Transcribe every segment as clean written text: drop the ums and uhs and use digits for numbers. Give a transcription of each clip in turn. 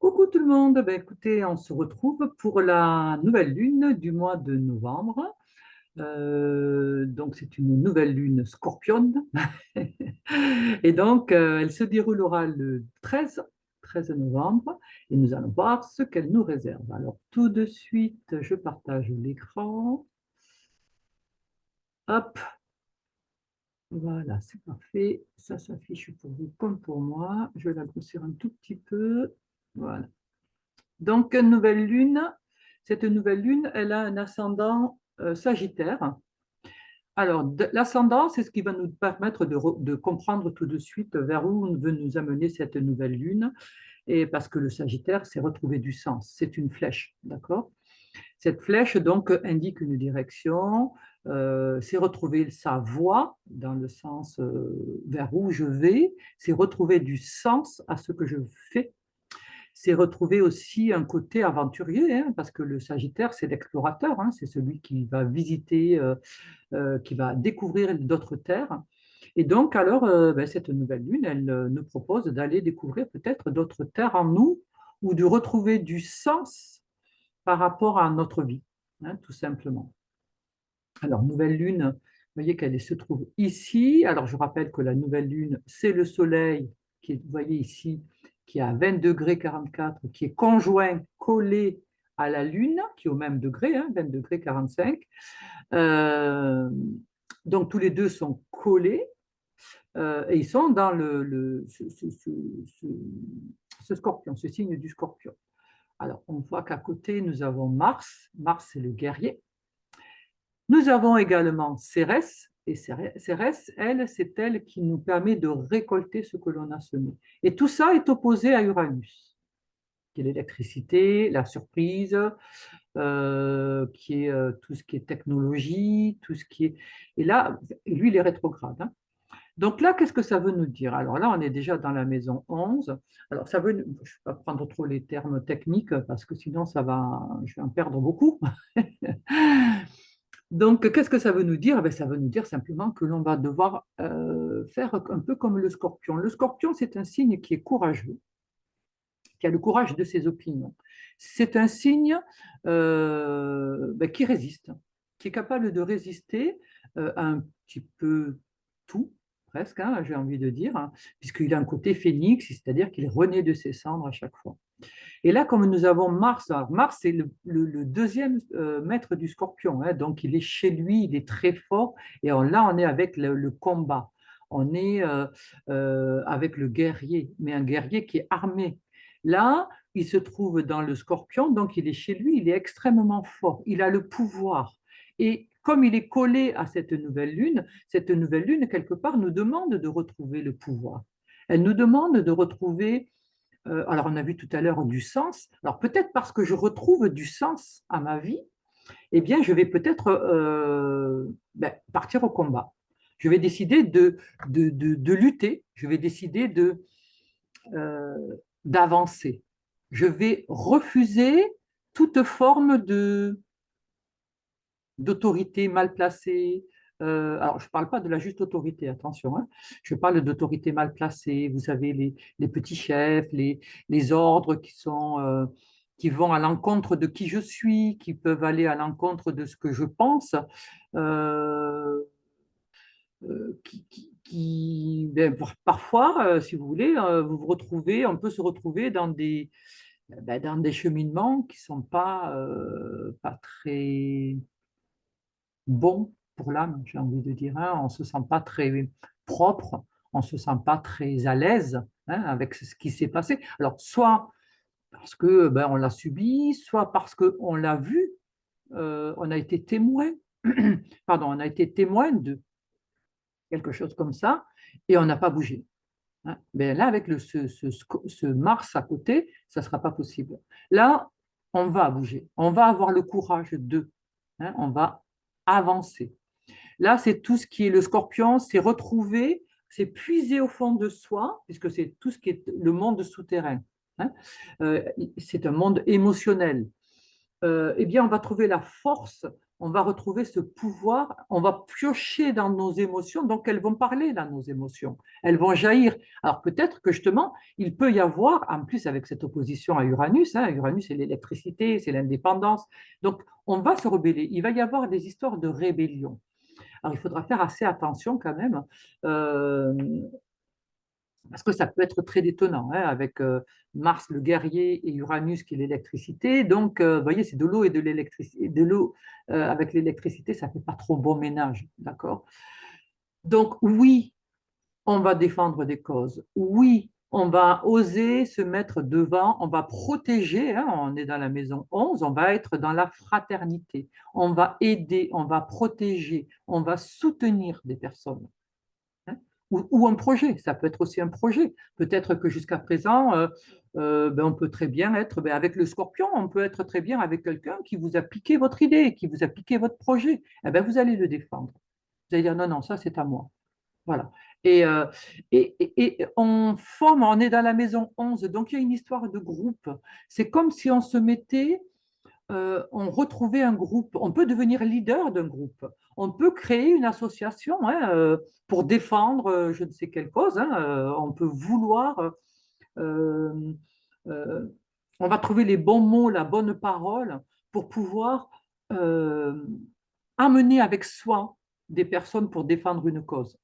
Coucou tout le monde, ben, écoutez, on se retrouve pour la nouvelle lune du mois de novembre. Donc c'est une nouvelle lune scorpionne. Et donc elle se déroulera le 13 novembre et nous allons voir ce qu'elle nous réserve. Alors tout de suite, je partage l'écran. Hop, voilà, c'est parfait. Ça s'affiche pour vous comme pour moi. Je vais la grossir un tout petit peu. Voilà. Donc, une nouvelle lune, cette nouvelle lune, elle a un ascendant Sagittaire. Alors, l'ascendant, c'est ce qui va nous permettre de comprendre tout de suite vers où veut nous amener cette nouvelle lune. Et parce que le Sagittaire, c'est retrouver du sens, c'est une flèche, d'accord? Cette flèche, donc, indique une direction, c'est retrouver sa voie dans le sens vers où je vais, c'est retrouver du sens à ce que je fais, c'est retrouver aussi un côté aventurier, hein, parce que le Sagittaire, c'est l'explorateur, hein, c'est celui qui va visiter, qui va découvrir d'autres terres. Et donc, alors, ben, cette nouvelle lune, elle nous propose d'aller découvrir peut-être d'autres terres en nous ou de retrouver du sens par rapport à notre vie, hein, tout simplement. Alors, nouvelle lune, vous voyez qu'elle se trouve ici. Alors, je rappelle que la nouvelle lune, c'est le Soleil, qui est, vous voyez ici, qui est à 20 degrés 44, qui est conjoint, collé à la Lune, qui est au même degré, hein, 20 degrés 45. Euh, donc, tous les deux sont collés et ils sont dans ce scorpion, ce signe du scorpion. Alors, on voit qu'à côté, nous avons Mars. Mars, c'est le guerrier. Nous avons également Cérès, et Cérès, elle, c'est elle qui nous permet de récolter ce que l'on a semé. Et tout ça est opposé à Uranus, qui est l'électricité, la surprise, qui est tout ce qui est technologie, tout ce qui est... Et là, lui, il est rétrograde, hein. Donc là, qu'est-ce que ça veut nous dire? Alors là, on est déjà dans la maison 11. Alors ça veut, je ne vais pas prendre trop les termes techniques parce que sinon je vais en perdre beaucoup. Donc, qu'est-ce que ça veut nous dire? Ben, ça veut nous dire simplement que l'on va devoir faire un peu comme le scorpion. Le scorpion, c'est un signe qui est courageux, qui a le courage de ses opinions. C'est un signe ben, qui résiste, qui est capable de résister à un petit peu tout, presque, hein, j'ai envie de dire, hein, puisqu'il a un côté phénix, c'est-à-dire qu'il renaît de ses cendres à chaque fois. Et là, comme nous avons Mars, alors Mars, c'est le deuxième maître du scorpion, hein, donc il est chez lui, il est très fort, et là, on est avec le combat, on est avec le guerrier, mais un guerrier qui est armé. Là, il se trouve dans le scorpion, donc il est chez lui, il est extrêmement fort, il a le pouvoir. Et comme il est collé à cette nouvelle lune, quelque part, nous demande de retrouver le pouvoir. Elle nous demande de retrouver alors, on a vu tout à l'heure du sens. Alors, peut-être parce que je retrouve du sens à ma vie, eh bien, je vais peut-être ben, partir au combat. Je vais décider de lutter. Je vais décider euh, d'avancer. Je vais refuser toute forme d'autorité mal placée. Alors, je ne parle pas de la juste autorité, attention, hein. Je parle d'autorité mal placée. Vous savez, les petits chefs, les ordres qui vont à l'encontre de qui je suis, qui peuvent aller à l'encontre de ce que je pense, euh, ben, parfois, si vous voulez, vous vous retrouvez, on peut se retrouver dans des cheminements qui ne sont pas très bon pour l'âme, j'ai envie de dire, hein. On ne se sent pas très propre, on ne se sent pas très à l'aise, hein, avec ce qui s'est passé. Alors, soit parce que ben, on l'a subi, soit parce qu'on l'a vu, on a été témoin, pardon, on a été témoin de quelque chose comme ça, et on n'a pas bougé, hein. Ben là, avec ce Mars à côté, ça ne sera pas possible. Là, on va bouger, on va avoir le courage de, hein, on va avancer. Là, c'est tout ce qui est le scorpion, c'est retrouver, c'est puiser au fond de soi, puisque c'est tout ce qui est le monde souterrain, hein. C'est un monde émotionnel. Eh bien, on va trouver la force on va retrouver ce pouvoir, on va piocher dans nos émotions, donc elles vont parler dans nos émotions, elles vont jaillir. Alors peut-être que justement, il peut y avoir, en plus avec cette opposition à Uranus, hein, Uranus c'est l'électricité, c'est l'indépendance, donc on va se rebeller, il va y avoir des histoires de rébellion. Alors il faudra faire assez attention quand même, euh, parce que ça peut être très détonnant, hein, avec Mars le guerrier et Uranus qui est l'électricité. Donc, vous voyez, c'est de l'eau et de l'électricité. De l'eau avec l'électricité, ça ne fait pas trop bon ménage, d'accord? Donc, oui, on va défendre des causes. Oui, on va oser se mettre devant, on va protéger, hein, on est dans la maison 11, on va être dans la fraternité. On va aider, on va protéger, on va soutenir des personnes, hein, ou un projet, ça peut être aussi un projet. Peut-être que jusqu'à présent, ben, on peut très bien être, ben, avec le scorpion, on peut être très bien avec quelqu'un qui vous a piqué votre idée, qui vous a piqué votre projet. Eh ben, vous allez le défendre. Vous allez dire non, non, ça c'est à moi. Voilà. Et, on forme, on est dans la maison 11, donc il y a une histoire de groupe. C'est comme si on se mettait, on retrouvait un groupe, on peut devenir leader d'un groupe, on peut créer une association, hein, pour défendre je ne sais quelle cause, hein, on peut vouloir, euh, euh, on va trouver les bons mots, la bonne parole pour pouvoir euh, amener avec soi des personnes pour défendre une cause,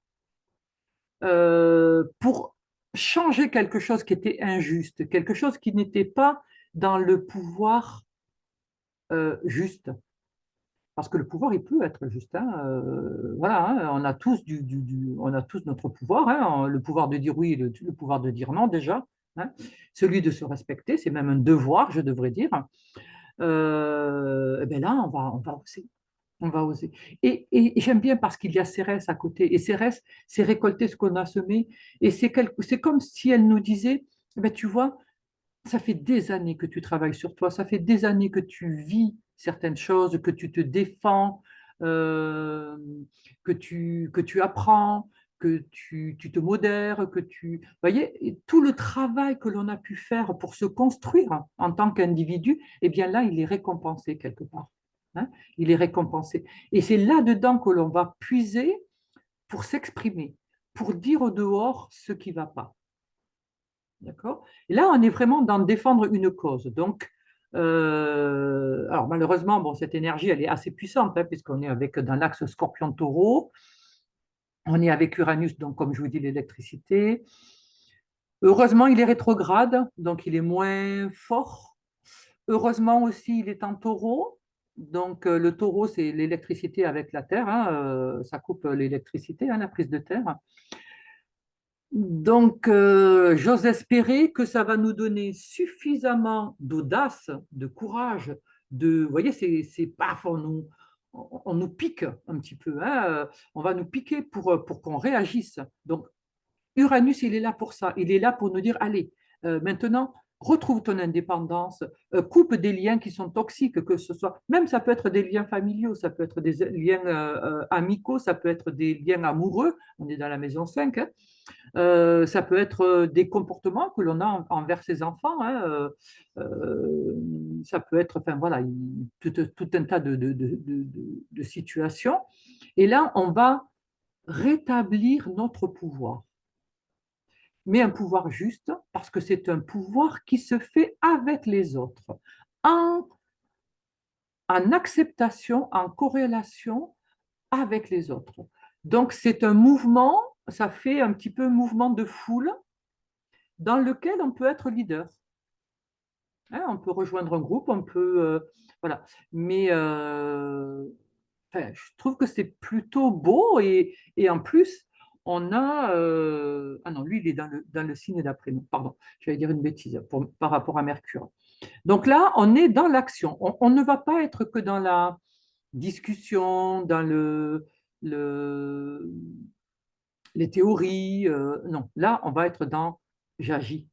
pour changer quelque chose qui était injuste, quelque chose qui n'était pas dans le pouvoir juste. Parce que le pouvoir, il peut être juste, hein, voilà, hein, on a tous on a tous notre pouvoir, hein, le pouvoir de dire oui, le pouvoir de dire non déjà, hein, celui de se respecter, c'est même un devoir, je devrais dire. Et bien là, on va oser. On va oser. Et j'aime bien parce qu'il y a Cérès à côté. Et Cérès, c'est récolter ce qu'on a semé. Et c'est comme si elle nous disait, eh ben, tu vois, ça fait des années que tu travailles sur toi, ça fait des années que tu vis certaines choses, que tu te défends, euh, que tu apprends, que tu te modères, que tu... Vous voyez, et tout le travail que l'on a pu faire pour se construire en tant qu'individu, eh bien là, il est récompensé quelque part, hein. Il est récompensé. Et c'est là-dedans que l'on va puiser pour s'exprimer, pour dire au dehors ce qui ne va pas. D'accord? Et là, on est vraiment dans défendre une cause. Donc, alors malheureusement, bon, cette énergie, elle est assez puissante, hein, puisqu'on est avec dans l'axe Scorpion-Taureau, on est avec Uranus, donc comme je vous dis, l'électricité. Heureusement, il est rétrograde, donc il est moins fort. Heureusement aussi, il est en taureau. Donc, le taureau, c'est l'électricité avec la Terre, hein, ça coupe l'électricité, hein, la prise de terre. Donc, j'ose espérer que ça va nous donner suffisamment d'audace, de courage, de, vous voyez, c'est paf, on nous pique un petit peu, hein, on va nous piquer pour qu'on réagisse. Donc, Uranus, il est là pour ça. Il est là pour nous dire, allez, maintenant, retrouve ton indépendance, coupe des liens qui sont toxiques, que ce soit, même ça peut être des liens familiaux, ça peut être des liens amicaux, ça peut être des liens amoureux, on est dans la maison 5, hein. Ça peut être des comportements que l'on a envers ses enfants, hein, ça peut être, enfin voilà, tout un tas de situations. Et là, on va rétablir notre pouvoir, mais un pouvoir juste, parce que c'est un pouvoir qui se fait avec les autres, en, en acceptation, en corrélation avec les autres. Donc c'est un mouvement, ça fait un petit peu mouvement de foule dans lequel on peut être leader. Hein, on peut rejoindre un groupe, on peut... voilà. Mais enfin, je trouve que c'est plutôt beau et en plus, on a... ah non, lui, il est dans le signe d'après. Non, pardon, j'allais dire une bêtise par rapport à Mercure. Donc là, on est dans l'action. On ne va pas être que dans la discussion, dans le, les théories. Non, là, on va être dans j'agis,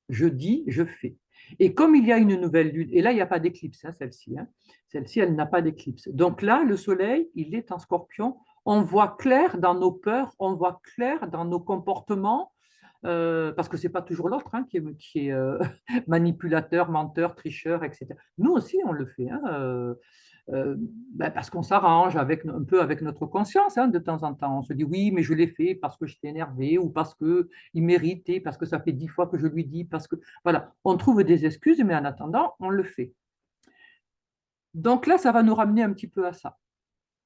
je dis, je fais. Et comme il y a une nouvelle lune, et là, il n'y a pas d'éclipse, hein, celle-ci, hein. Celle-ci, elle n'a pas d'éclipse. Donc là, le soleil, il est en scorpion. On voit clair dans nos peurs, on voit clair dans nos comportements. parce que c'est pas toujours l'autre hein, qui est manipulateur, menteur, tricheur, etc. Nous aussi, on le fait, hein, ben, parce qu'on s'arrange un peu avec notre conscience hein, de temps en temps. On se dit oui, mais je l'ai fait parce que j'étais énervé ou parce qu'il méritait, parce que ça fait 10 fois que je lui dis, parce que voilà, on trouve des excuses, mais en attendant, on le fait. Donc là, ça va nous ramener un petit peu à ça.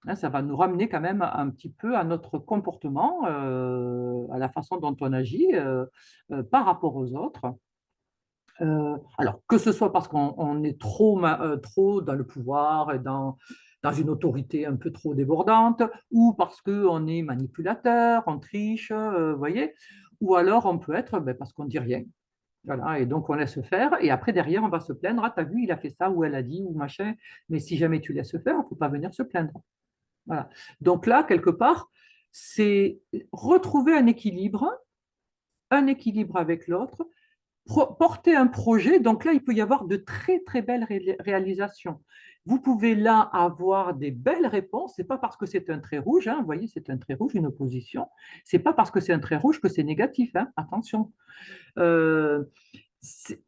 Hein, ça va nous ramener quand même un petit peu à notre comportement, à la façon dont on agit par rapport aux autres. Alors, que ce soit parce qu'on est trop dans le pouvoir et dans une autorité un peu trop débordante, ou parce qu'on est manipulateur, on triche, vous voyez, ou alors on peut être ben, parce qu'on ne dit rien. Voilà, et donc on laisse faire, et après derrière on va se plaindre, ah t'as vu, il a fait ça, ou elle a dit, ou machin, mais si jamais tu laisses faire, il ne faut pas venir se plaindre. Voilà. Donc là, quelque part, c'est retrouver un équilibre avec l'autre, porter un projet. Donc là, il peut y avoir de très, très belles réalisations. Vous pouvez là avoir des belles réponses. C'est pas parce que c'est un trait rouge, hein, vous voyez, c'est un trait rouge, une opposition. C'est pas parce que c'est un trait rouge que c'est négatif, hein, attention. Euh,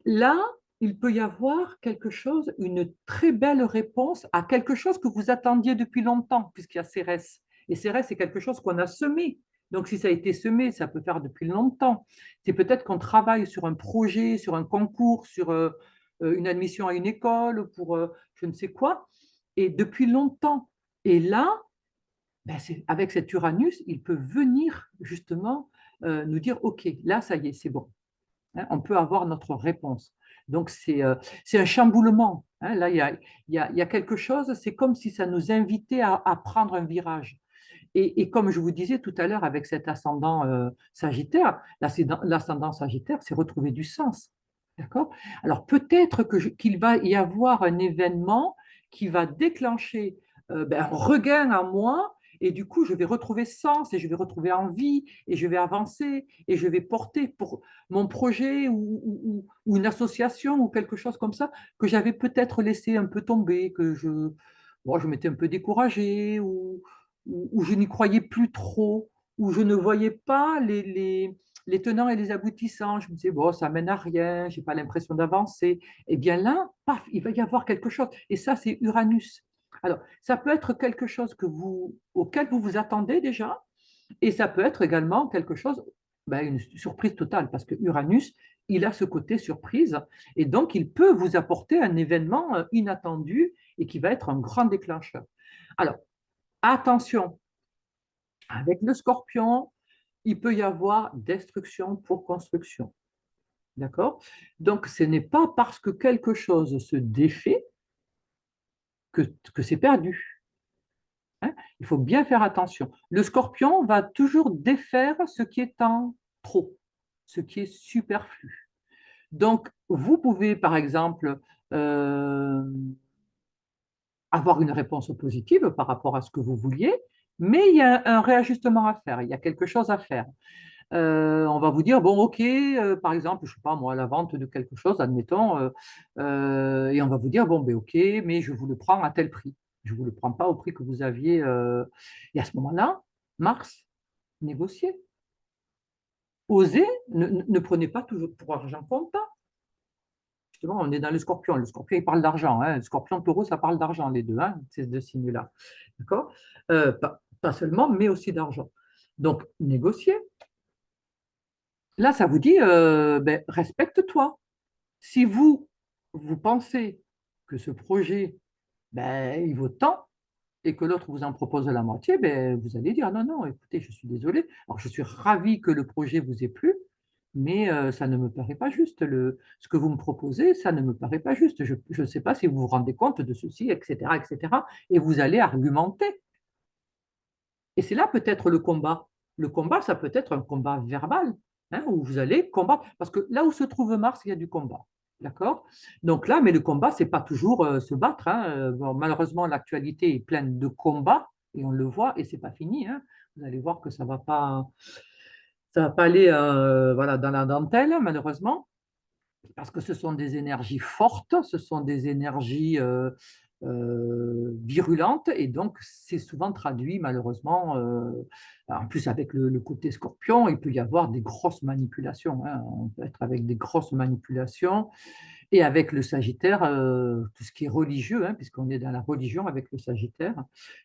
là, il peut y avoir quelque chose, une très belle réponse à quelque chose que vous attendiez depuis longtemps, puisqu'il y a CRS. Et CRS, c'est quelque chose qu'on a semé. Donc, si ça a été semé, ça peut faire depuis longtemps. C'est peut-être qu'on travaille sur un projet, sur un concours, sur une admission à une école, pour je ne sais quoi, et depuis longtemps. Et là, ben, avec cet Uranus, il peut venir justement nous dire, OK, là, ça y est, c'est bon. Hein, on peut avoir notre réponse. Donc, c'est un chamboulement. Hein. Là, il y a quelque chose, c'est comme si ça nous invitait à prendre un virage. Et comme je vous disais tout à l'heure avec cet ascendant Sagittaire, l'ascendant Sagittaire, c'est retrouver du sens. D'accord? Alors, peut-être qu'il va y avoir un événement qui va déclencher ben, un regain en moi et du coup, je vais retrouver sens et je vais retrouver envie et je vais avancer et je vais porter pour mon projet ou une association ou quelque chose comme ça que j'avais peut-être laissé un peu tomber, bon, je m'étais un peu découragé ou je n'y croyais plus trop, ou je ne voyais pas les tenants et les aboutissants. Je me disais, bon, ça mène à rien, j'ai pas l'impression d'avancer. Et bien là, paf, il va y avoir quelque chose. Et ça, c'est Uranus. Alors, ça peut être quelque chose auquel vous vous attendez déjà, et ça peut être également quelque chose, ben, une surprise totale, parce que Uranus, il a ce côté surprise, et donc il peut vous apporter un événement inattendu et qui va être un grand déclencheur. Alors, attention, avec le scorpion, il peut y avoir destruction pour construction. D'accord? Donc, ce n'est pas parce que quelque chose se défait que c'est perdu. Hein. Il faut bien faire attention. Le scorpion va toujours défaire ce qui est en trop, ce qui est superflu. Donc, vous pouvez, par exemple, euh, avoir une réponse positive par rapport à ce que vous vouliez, mais il y a un réajustement à faire, il y a quelque chose à faire. On va vous dire, bon, ok, par exemple, je ne sais pas moi, la vente de quelque chose, admettons, et on va vous dire, bon, ben ok, mais je vous le prends à tel prix. Je ne vous le prends pas au prix que vous aviez. Et à ce moment-là, Mars, négocier. Osez, ne prenez pas toujours pour argent comptant. Justement, on est dans le scorpion. Le scorpion, il parle d'argent. Hein. Le scorpion, taureau, ça parle d'argent, les deux, hein, ces deux signes-là. D'accord? Pas seulement, mais aussi d'argent. Donc, négocier. Là, ça vous dit, ben, respecte-toi. Si vous pensez que ce projet, ben, il vaut tant et que l'autre vous en propose la moitié, ben, vous allez dire non, non, écoutez, je suis désolé. Alors, je suis ravi que le projet vous ait plu, mais ça ne me paraît pas juste. Ce que vous me proposez, ça ne me paraît pas juste. Je ne sais pas si vous vous rendez compte de ceci, etc., etc. Et cetera. Et vous allez argumenter. Et c'est là peut-être le combat. Le combat, ça peut être un combat verbal, hein, où vous allez combattre. Parce que là où se trouve Mars, il y a du combat. D'accord? Donc là, mais le combat, c'est pas toujours se battre. Hein. Bon, malheureusement, l'actualité est pleine de combats, et on le voit, et c'est pas fini. Hein. Vous allez voir que ça va pas aller voilà, dans la dentelle, malheureusement, parce que ce sont des énergies fortes, ce sont des énergies virulente, et donc c'est souvent traduit malheureusement, en plus avec le côté scorpion, il peut y avoir des grosses manipulations, hein. On peut être avec des grosses manipulations, et avec le Sagittaire, tout ce qui est religieux, hein, puisqu'on est dans la religion avec le Sagittaire,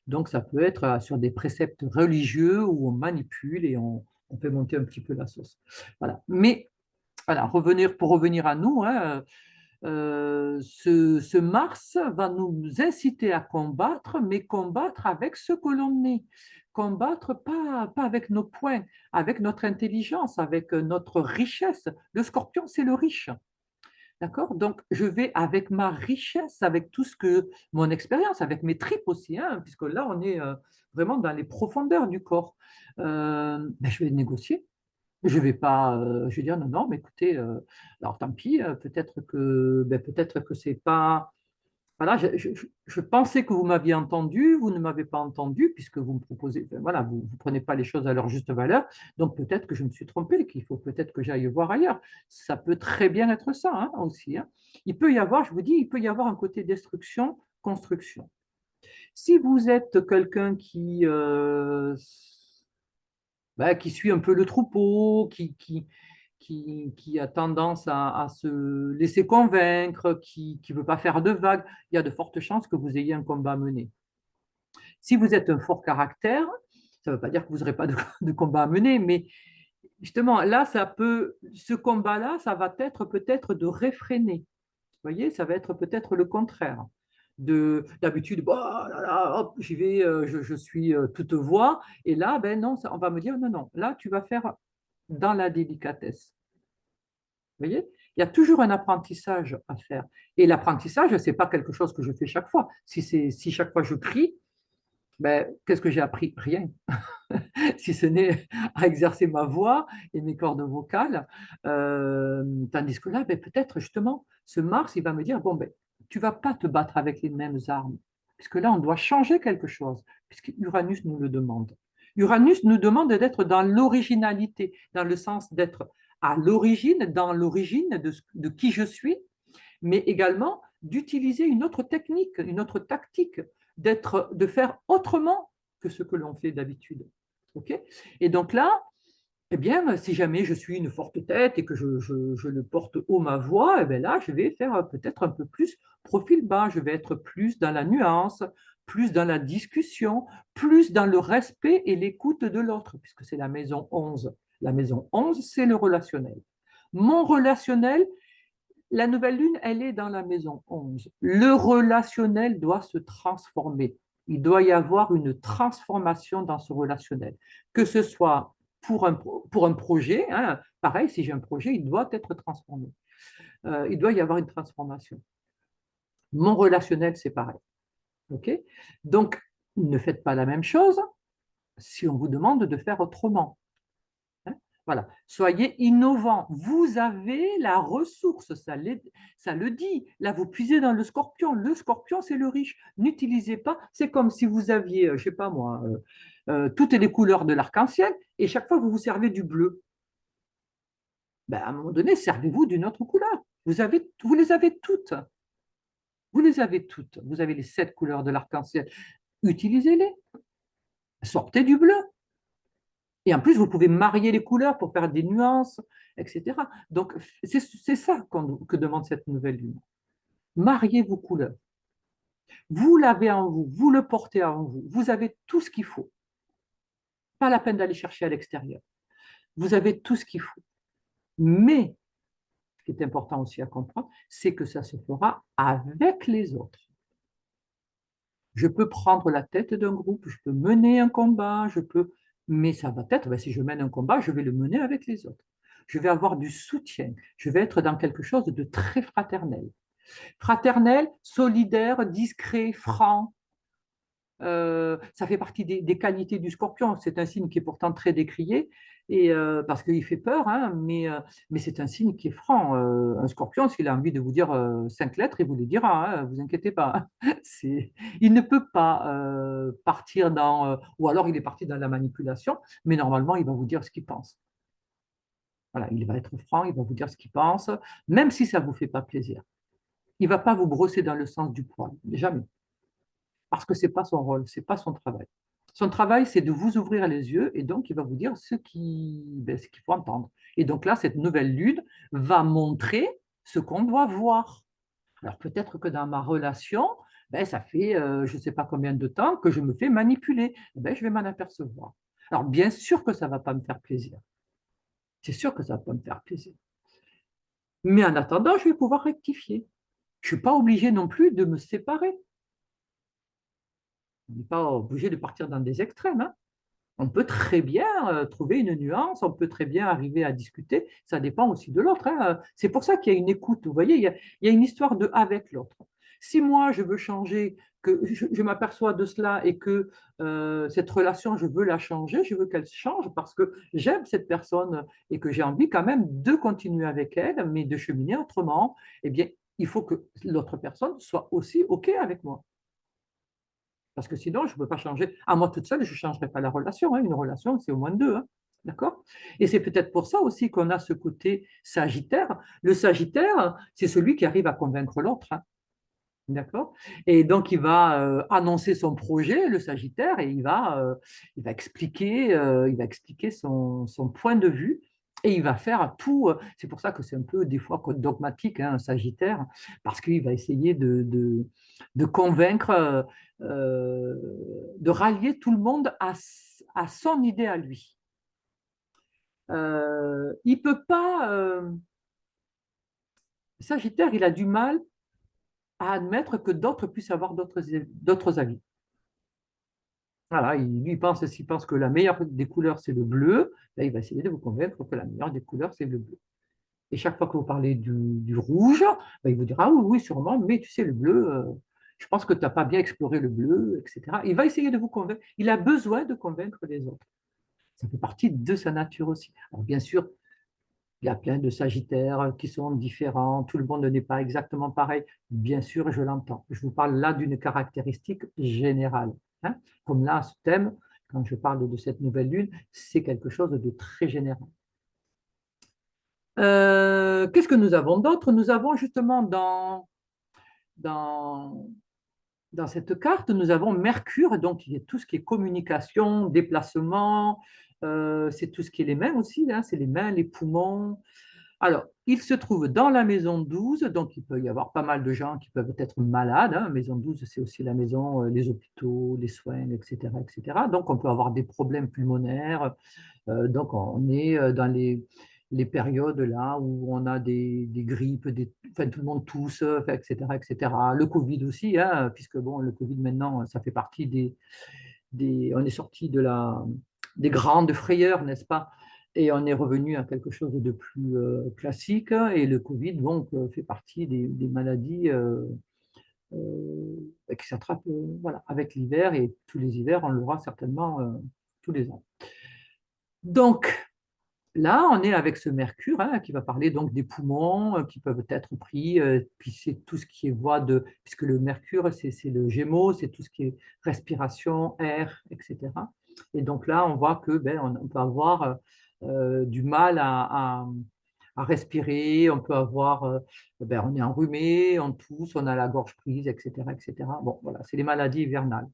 donc ça peut être sur des préceptes religieux où on manipule et on fait monter un petit peu la sauce. Voilà. Mais voilà, pour revenir à nous, hein, ce Mars va nous inciter à combattre, mais combattre avec ce que l'on est. Combattre pas avec nos points, avec notre intelligence, avec notre richesse. Le Scorpion, c'est le riche. D'accord? Donc, je vais avec ma richesse, avec tout ce que mon expérience, avec mes tripes aussi, hein, puisque là, on est vraiment dans les profondeurs du corps. Ben, je vais négocier. Je vais pas, je vais dire non, non, mais écoutez, alors tant pis, peut-être que c'est pas. Voilà, je pensais que vous m'aviez entendu, vous ne m'avez pas entendu, puisque vous me proposez, enfin, voilà, vous ne prenez pas les choses à leur juste valeur, donc peut-être que je me suis trompé, qu'il faut peut-être que j'aille voir ailleurs. Ça peut très bien être ça, hein, aussi, hein. Il peut y avoir, je vous dis, il peut y avoir un côté destruction, construction. Si vous êtes quelqu'un qui suit un peu le troupeau, qui a tendance à se laisser convaincre, qui ne veut pas faire de vagues, il y a de fortes chances que vous ayez un combat à mener. Si vous êtes un fort caractère, ça ne veut pas dire que vous n'aurez pas de combat à mener, mais justement, là, ce combat-là, ça va être peut-être de réfréner. Vous voyez, ça va être peut-être le contraire. D'habitude, bah, là, là, hop, j'y vais, je suis toute voix, et là, ben non, on va me dire, non, non, là, tu vas faire dans la délicatesse. Vous voyez? Il y a toujours un apprentissage à faire. Et l'apprentissage, ce n'est pas quelque chose que je fais chaque fois. Si chaque fois je crie, ben, qu'est-ce que j'ai appris? Rien. Si ce n'est à exercer ma voix et mes cordes vocales. Tandis que là, ben, peut-être justement, ce Mars, il va me dire, bon, ben, tu ne vas pas te battre avec les mêmes armes. Puisque là, on doit changer quelque chose, puisque Uranus nous le demande. Uranus nous demande d'être dans l'originalité, dans le sens d'être à l'origine, dans l'origine de qui je suis, mais également d'utiliser une autre technique, une autre tactique, de faire autrement que ce que l'on fait d'habitude. Okay. Et donc là, eh bien, si jamais je suis une forte tête et que je le porte haut ma voix, eh bien là, je vais faire peut-être un peu plus profil bas, je vais être plus dans la nuance, plus dans la discussion, plus dans le respect et l'écoute de l'autre, puisque c'est la maison 11. La maison 11, c'est le relationnel. Mon relationnel, la nouvelle lune, elle est dans la maison 11. Le relationnel doit se transformer. Il doit y avoir une transformation dans ce relationnel. Que ce soit pour un projet, hein, pareil, si j'ai un projet, il doit être transformé. Il doit y avoir une transformation. Mon relationnel, c'est pareil. Okay. Donc, ne faites pas la même chose si on vous demande de faire autrement. Voilà, soyez innovants. Vous avez la ressource, ça le dit. Là, vous puisez dans le scorpion. Le scorpion, c'est le riche. N'utilisez pas. C'est comme si vous aviez, je ne sais pas moi, toutes les couleurs de l'arc-en-ciel et chaque fois vous vous servez du bleu. Ben, à un moment donné, servez-vous d'une autre couleur. Vous les avez toutes. Vous les avez toutes. Vous avez les 7 couleurs de l'arc-en-ciel. Utilisez-les. Sortez du bleu. Et en plus, vous pouvez marier les couleurs pour faire des nuances, etc. Donc, c'est ça que demande cette nouvelle lune. Mariez vos couleurs. Vous l'avez en vous, vous le portez en vous. Vous avez tout ce qu'il faut. Pas la peine d'aller chercher à l'extérieur. Vous avez tout ce qu'il faut. Mais, ce qui est important aussi à comprendre, c'est que ça se fera avec les autres. Je peux prendre la tête d'un groupe, je peux mener un combat, mais ça va être, ben, si je mène un combat, je vais le mener avec les autres. Je vais avoir du soutien, je vais être dans quelque chose de très fraternel. Fraternel, solidaire, discret, franc. Ça fait partie des qualités du scorpion. C'est un signe qui est pourtant très décrié, parce qu'il fait peur, hein, mais c'est un signe qui est franc. Un scorpion, s'il a envie de vous dire 5 lettres, il vous les dira, hein, vous inquiétez pas. Il ne peut pas partir ou alors il est parti dans la manipulation, mais normalement, il va vous dire ce qu'il pense. Voilà, il va être franc, il va vous dire ce qu'il pense, même si ça ne vous fait pas plaisir. Il ne va pas vous brosser dans le sens du poil, jamais. parce que ce n'est pas son rôle, ce n'est pas son travail. Son travail, c'est de vous ouvrir les yeux et donc il va vous dire ce qu'il faut entendre. Et donc là, cette nouvelle lune va montrer ce qu'on doit voir. Alors peut-être que dans ma relation, ça fait je ne sais pas combien de temps que je me fais manipuler. Je vais m'en apercevoir. Alors bien sûr que ça ne va pas me faire plaisir. C'est sûr que ça ne va pas me faire plaisir. Mais en attendant, je vais pouvoir rectifier. Je ne suis pas obligé non plus de me séparer. On n'est pas obligé de partir dans des extrêmes, hein. On peut très bien trouver une nuance, on peut très bien arriver à discuter, ça dépend aussi de l'autre, hein. C'est pour ça qu'il y a une écoute, vous voyez, il y a une histoire de avec l'autre. Si moi je veux changer, que je m'aperçois de cela et que cette relation, je veux la changer, je veux qu'elle change parce que j'aime cette personne et que j'ai envie quand même de continuer avec elle, mais de cheminer autrement, eh bien, il faut que l'autre personne soit aussi OK avec moi. Parce que sinon, je ne peux pas changer. À moi toute seule, je ne changerai pas la relation, hein. Une relation, c'est au moins deux, hein. D'accord? Et c'est peut-être pour ça aussi qu'on a ce côté sagittaire. Le sagittaire, c'est celui qui arrive à convaincre l'autre, hein. D'accord? Et donc, il va annoncer son projet, le sagittaire, et il va expliquer son point de vue. Et il va faire tout. C'est pour ça que c'est un peu des fois dogmatique, hein, un sagittaire, parce qu'il va essayer de convaincre, de rallier tout le monde à son idée à lui. Il peut pas. Sagittaire, il a du mal à admettre que d'autres puissent avoir d'autres avis. Voilà, lui pense, s'il pense que la meilleure des couleurs, c'est le bleu, là, il va essayer de vous convaincre que la meilleure des couleurs, c'est le bleu. Et chaque fois que vous parlez du rouge, il vous dira, ah oui, oui, sûrement, mais tu sais, le bleu, je pense que tu n'as pas bien exploré le bleu, etc. Il va essayer de vous convaincre. Il a besoin de convaincre les autres. Ça fait partie de sa nature aussi. Alors, bien sûr, il y a plein de sagittaires qui sont différents, tout le monde n'est pas exactement pareil. Bien sûr, je l'entends. Je vous parle là d'une caractéristique générale, hein. Comme là, ce thème, quand je parle de cette nouvelle lune, c'est quelque chose de très général. Qu'est-ce que nous avons d'autre? Nous avons justement dans, dans cette carte, nous avons Mercure, donc il y a tout ce qui est communication, déplacement, c'est tout ce qui est les mains aussi, hein, c'est les mains, les poumons. Alors, il se trouve dans la maison 12, donc il peut y avoir pas mal de gens qui peuvent être malades, hein. Maison 12, c'est aussi la maison, les hôpitaux, les soins, etc., etc. Donc, on peut avoir des problèmes pulmonaires. Donc, on est dans les périodes là où on a des grippes, enfin, tout le monde tousse, etc., etc. Le Covid aussi, hein, puisque bon, le Covid maintenant, ça fait partie on est sorti des grandes frayeurs, n'est-ce pas? Et on est revenu à quelque chose de plus classique. Et le Covid, donc, fait partie des maladies qui s'attrapent voilà, avec l'hiver. Et tous les hivers, on l'aura certainement tous les ans. Donc, là, on est avec ce mercure, hein, qui va parler donc des poumons qui peuvent être pris, puis c'est tout ce qui est puisque le mercure, c'est le Gémeaux, c'est tout ce qui est respiration, air, etc. Et donc là, on voit que on peut avoir du mal à respirer, on peut avoir, on est enrhumé, on tousse, on a la gorge prise, etc., etc. Bon, voilà, c'est les maladies hivernales.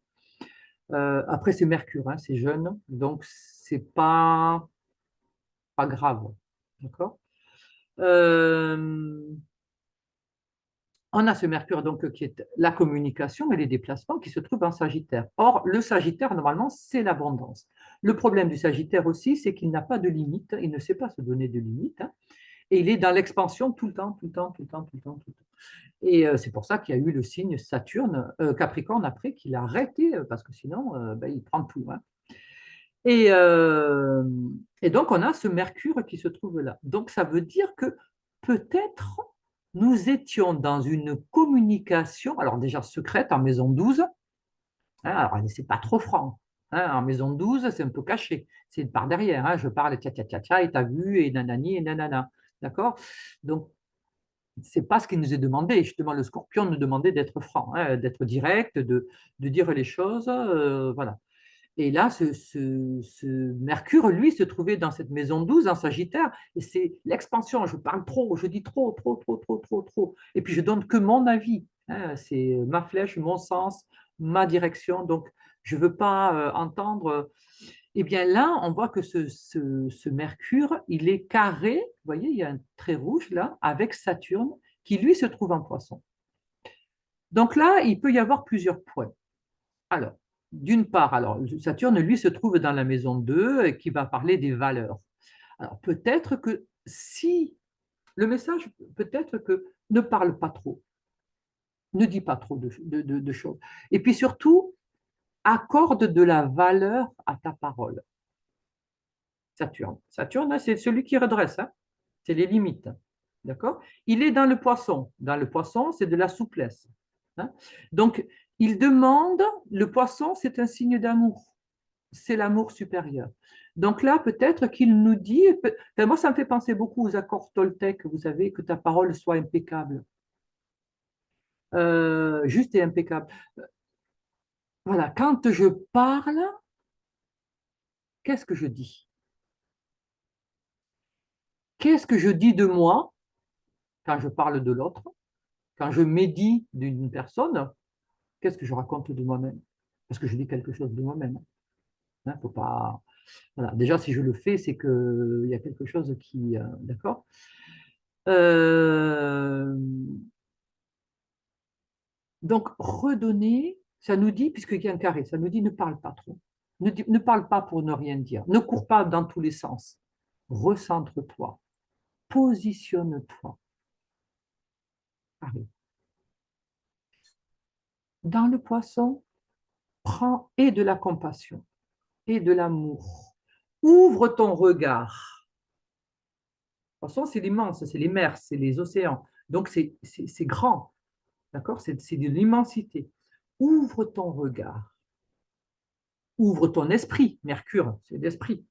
Après, c'est mercure, hein, c'est jeune, donc c'est pas grave. D'accord? Euh, on a ce Mercure donc qui est la communication et les déplacements qui se trouvent en Sagittaire. Or, le Sagittaire, normalement, c'est l'abondance. Le problème du Sagittaire aussi, c'est qu'il n'a pas de limite, il ne sait pas se donner de limite, hein, et il est dans l'expansion tout le temps, tout le temps, tout le temps, tout le temps, tout le temps. Et c'est pour ça qu'il y a eu le signe Saturne, Capricorne après, qu'il a arrêté, parce que sinon, il prend tout, hein. Et, euh, et donc, on a ce Mercure qui se trouve là. Donc, ça veut dire que peut-être nous étions dans une communication, alors déjà secrète en maison 12, hein, alors c'est pas trop franc, hein, en maison 12, c'est un peu caché, c'est par derrière, hein, je parle tcha tcha tcha tcha, et t'as vu, et nanani, et nanana. D'accord? Donc, c'est pas ce qui nous est demandé. Justement, le scorpion nous demandait d'être franc, hein, d'être direct, de dire les choses, voilà. Et là, ce Mercure, lui, se trouvait dans cette maison 12, en Sagittaire, et c'est l'expansion. Je parle trop, je dis trop, trop, trop, trop, trop, trop. Et puis, je donne que mon avis, hein. C'est ma flèche, mon sens, ma direction, donc je ne veux pas entendre. Eh bien là, on voit que ce Mercure, il est carré, vous voyez, il y a un trait rouge là, avec Saturne, qui lui se trouve en Poisson. Donc là, il peut y avoir plusieurs points. Alors, d'une part, alors, Saturne, lui, se trouve dans la maison 2, qui va parler des valeurs. Alors, peut-être que si le message, peut-être que ne parle pas trop, ne dit pas trop de choses. Et puis surtout, accorde de la valeur à ta parole. Saturne. Saturne, c'est celui qui redresse, hein, c'est les limites. D'accord? Il est dans le poisson. Dans le poisson, c'est de la souplesse. Hein. Donc, il demande, le poisson, c'est un signe d'amour. C'est l'amour supérieur. Donc là, peut-être qu'il nous dit, enfin, moi, ça me fait penser beaucoup aux accords Toltec, vous savez, que ta parole soit impeccable, juste et impeccable. Voilà, quand je parle, qu'est-ce que je dis? Qu'est-ce que je dis de moi quand je parle de l'autre? Quand je médis d'une personne, qu'est-ce que je raconte de moi-même? Parce que je dis quelque chose de moi-même. Hein, faut pas... Voilà. Déjà, si je le fais, c'est qu'il y a quelque chose qui... d'accord. Euh, Donc, redonner, ça nous dit, puisqu'il y a un carré, ça nous dit ne parle pas trop. Ne parle pas pour ne rien dire. Ne cours pas dans tous les sens. Recentre-toi. Positionne-toi. Carré. Dans le poisson, prends et de la compassion et de l'amour. Ouvre ton regard. Le poisson, c'est l'immense, c'est les mers, c'est les océans. Donc, c'est grand. D'accord? C'est de l'immensité. Ouvre ton regard. Ouvre ton esprit. Mercure, c'est l'esprit.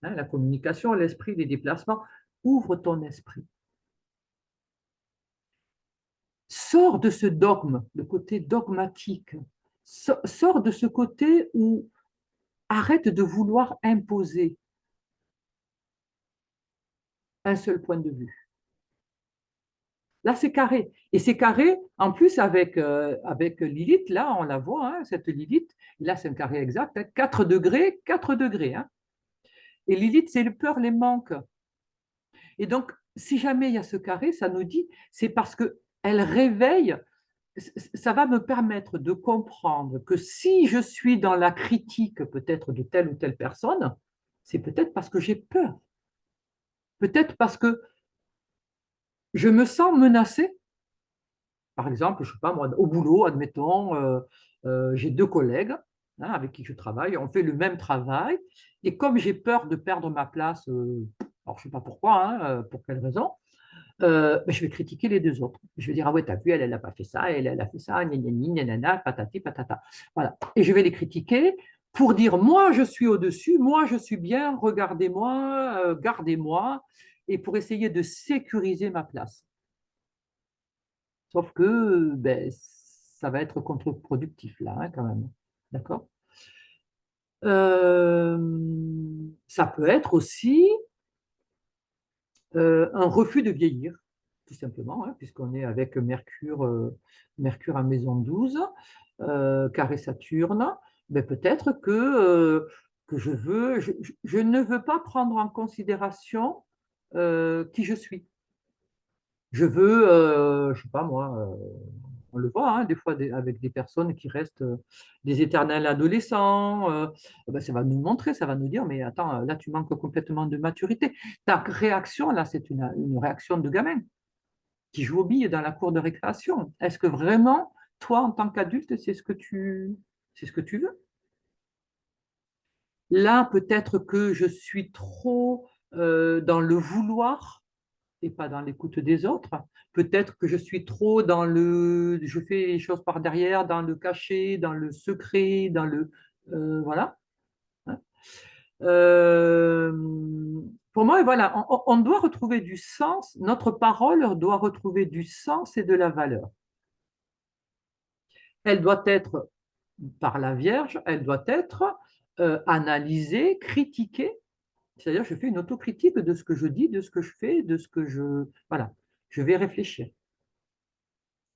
Hein, la communication, l'esprit, les déplacements. Ouvre ton esprit. Sors de ce dogme, le côté dogmatique. Sors de ce côté où arrête de vouloir imposer un seul point de vue. Là, c'est carré. Et c'est carré, en plus, avec Lilith, là, on la voit, hein, cette Lilith, là, c'est un carré exact, hein, 4 degrés, 4 degrés. Hein. Et Lilith, c'est le peur, les manques. Et donc, si jamais il y a ce carré, ça nous dit, c'est parce qu'elle réveille, ça va me permettre de comprendre que si je suis dans la critique peut-être de telle ou telle personne, c'est peut-être parce que j'ai peur. Peut-être parce que je me sens menacée. Par exemple, je sais pas moi, au boulot, admettons, j'ai 2 collègues hein, avec qui je travaille, on fait le même travail, et comme j'ai peur de perdre ma place, alors je ne sais pas pourquoi, hein, pour quelle raison, ben, je vais critiquer les 2 autres. Je vais dire, ah ouais, t'as vu, elle n'a pas fait ça, elle a fait ça, gna gna gna, nanana, patati, patata. Voilà. Et je vais les critiquer pour dire, moi, je suis au-dessus, moi, je suis bien, regardez-moi, gardez-moi, et pour essayer de sécuriser ma place. Sauf que ben, ça va être contre-productif là, hein, quand même. D'accord? Euh, Ça peut être aussi un refus de vieillir, tout simplement, hein, puisqu'on est avec Mercure, Mercure en maison 12, carré Saturne. Ben, peut-être que je ne veux pas prendre en considération qui je suis. Je veux, je sais pas moi, on le voit hein, des fois avec des personnes qui restent des éternels adolescents. Ben, ça va nous montrer, ça va nous dire, mais attends, là tu manques complètement de maturité. Ta réaction, là, c'est une réaction de gamin qui joue aux billes dans la cour de récréation. Est-ce que vraiment, toi, en tant qu'adulte, c'est ce que tu veux? Là, peut-être que je suis trop dans le vouloir et pas dans l'écoute des autres. Peut-être que je suis trop dans je fais les choses par derrière, dans le caché, dans le secret, dans le, voilà. Hein. Euh, pour moi, voilà, on doit retrouver du sens. Notre parole doit retrouver du sens et de la valeur. Elle doit être par la Vierge, elle doit être analysée, critiquée. C'est-à-dire, je fais une autocritique de ce que je dis, de ce que je fais, de ce que je, voilà, je vais réfléchir.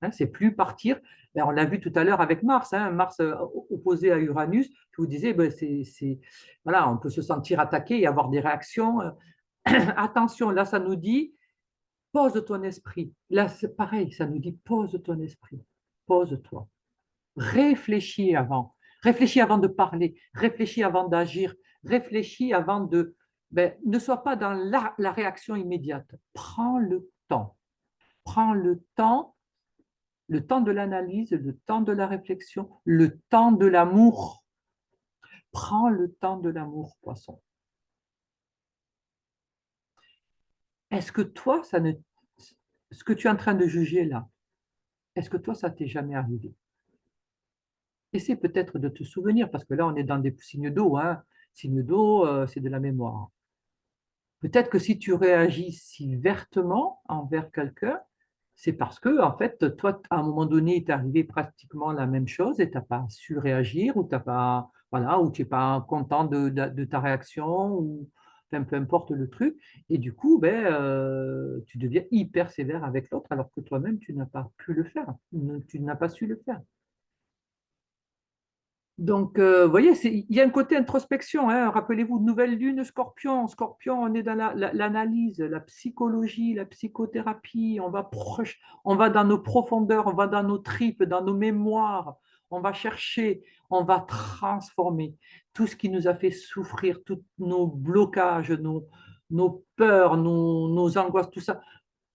Hein, c'est plus partir. Ben, on l'a vu tout à l'heure avec Mars, hein, Mars opposé à Uranus. Je vous disais, ben, voilà, on peut se sentir attaqué et avoir des réactions. Attention, là, ça nous dit, pose ton esprit. Là, c'est pareil, ça nous dit, pose ton esprit. Pose-toi. Réfléchis avant. Réfléchis avant de parler. Réfléchis avant d'agir. Réfléchis avant de... Ben, ne sois pas dans la réaction immédiate. Prends le temps. Prends le temps de l'analyse, le temps de la réflexion, le temps de l'amour. Prends le temps de l'amour, poisson. Est-ce que toi, ce que tu es en train de juger là, est-ce que toi, ça t'est jamais arrivé? Essaie peut-être de te souvenir, parce que là, on est dans des signes d'eau, hein. Signes d'eau, c'est de la mémoire. Peut-être que si tu réagis si vertement envers quelqu'un, c'est parce que, en fait, toi, à un moment donné, il t'est arrivé pratiquement la même chose et tu n'as pas su réagir ou t'as pas, voilà, ou tu n'es pas content de ta réaction ou enfin, peu importe le truc. Et du coup, ben, tu deviens hyper sévère avec l'autre alors que toi-même, tu n'as pas pu le faire. Tu n'as pas su le faire. Donc, vous voyez, il y a un côté introspection, hein. Rappelez-vous, nouvelle lune, scorpion. Scorpion, on est dans l'analyse, la psychologie, la psychothérapie. On va dans nos profondeurs, on va dans nos tripes, dans nos mémoires. On va chercher, on va transformer tout ce qui nous a fait souffrir, tous nos blocages, nos peurs, nos angoisses, tout ça.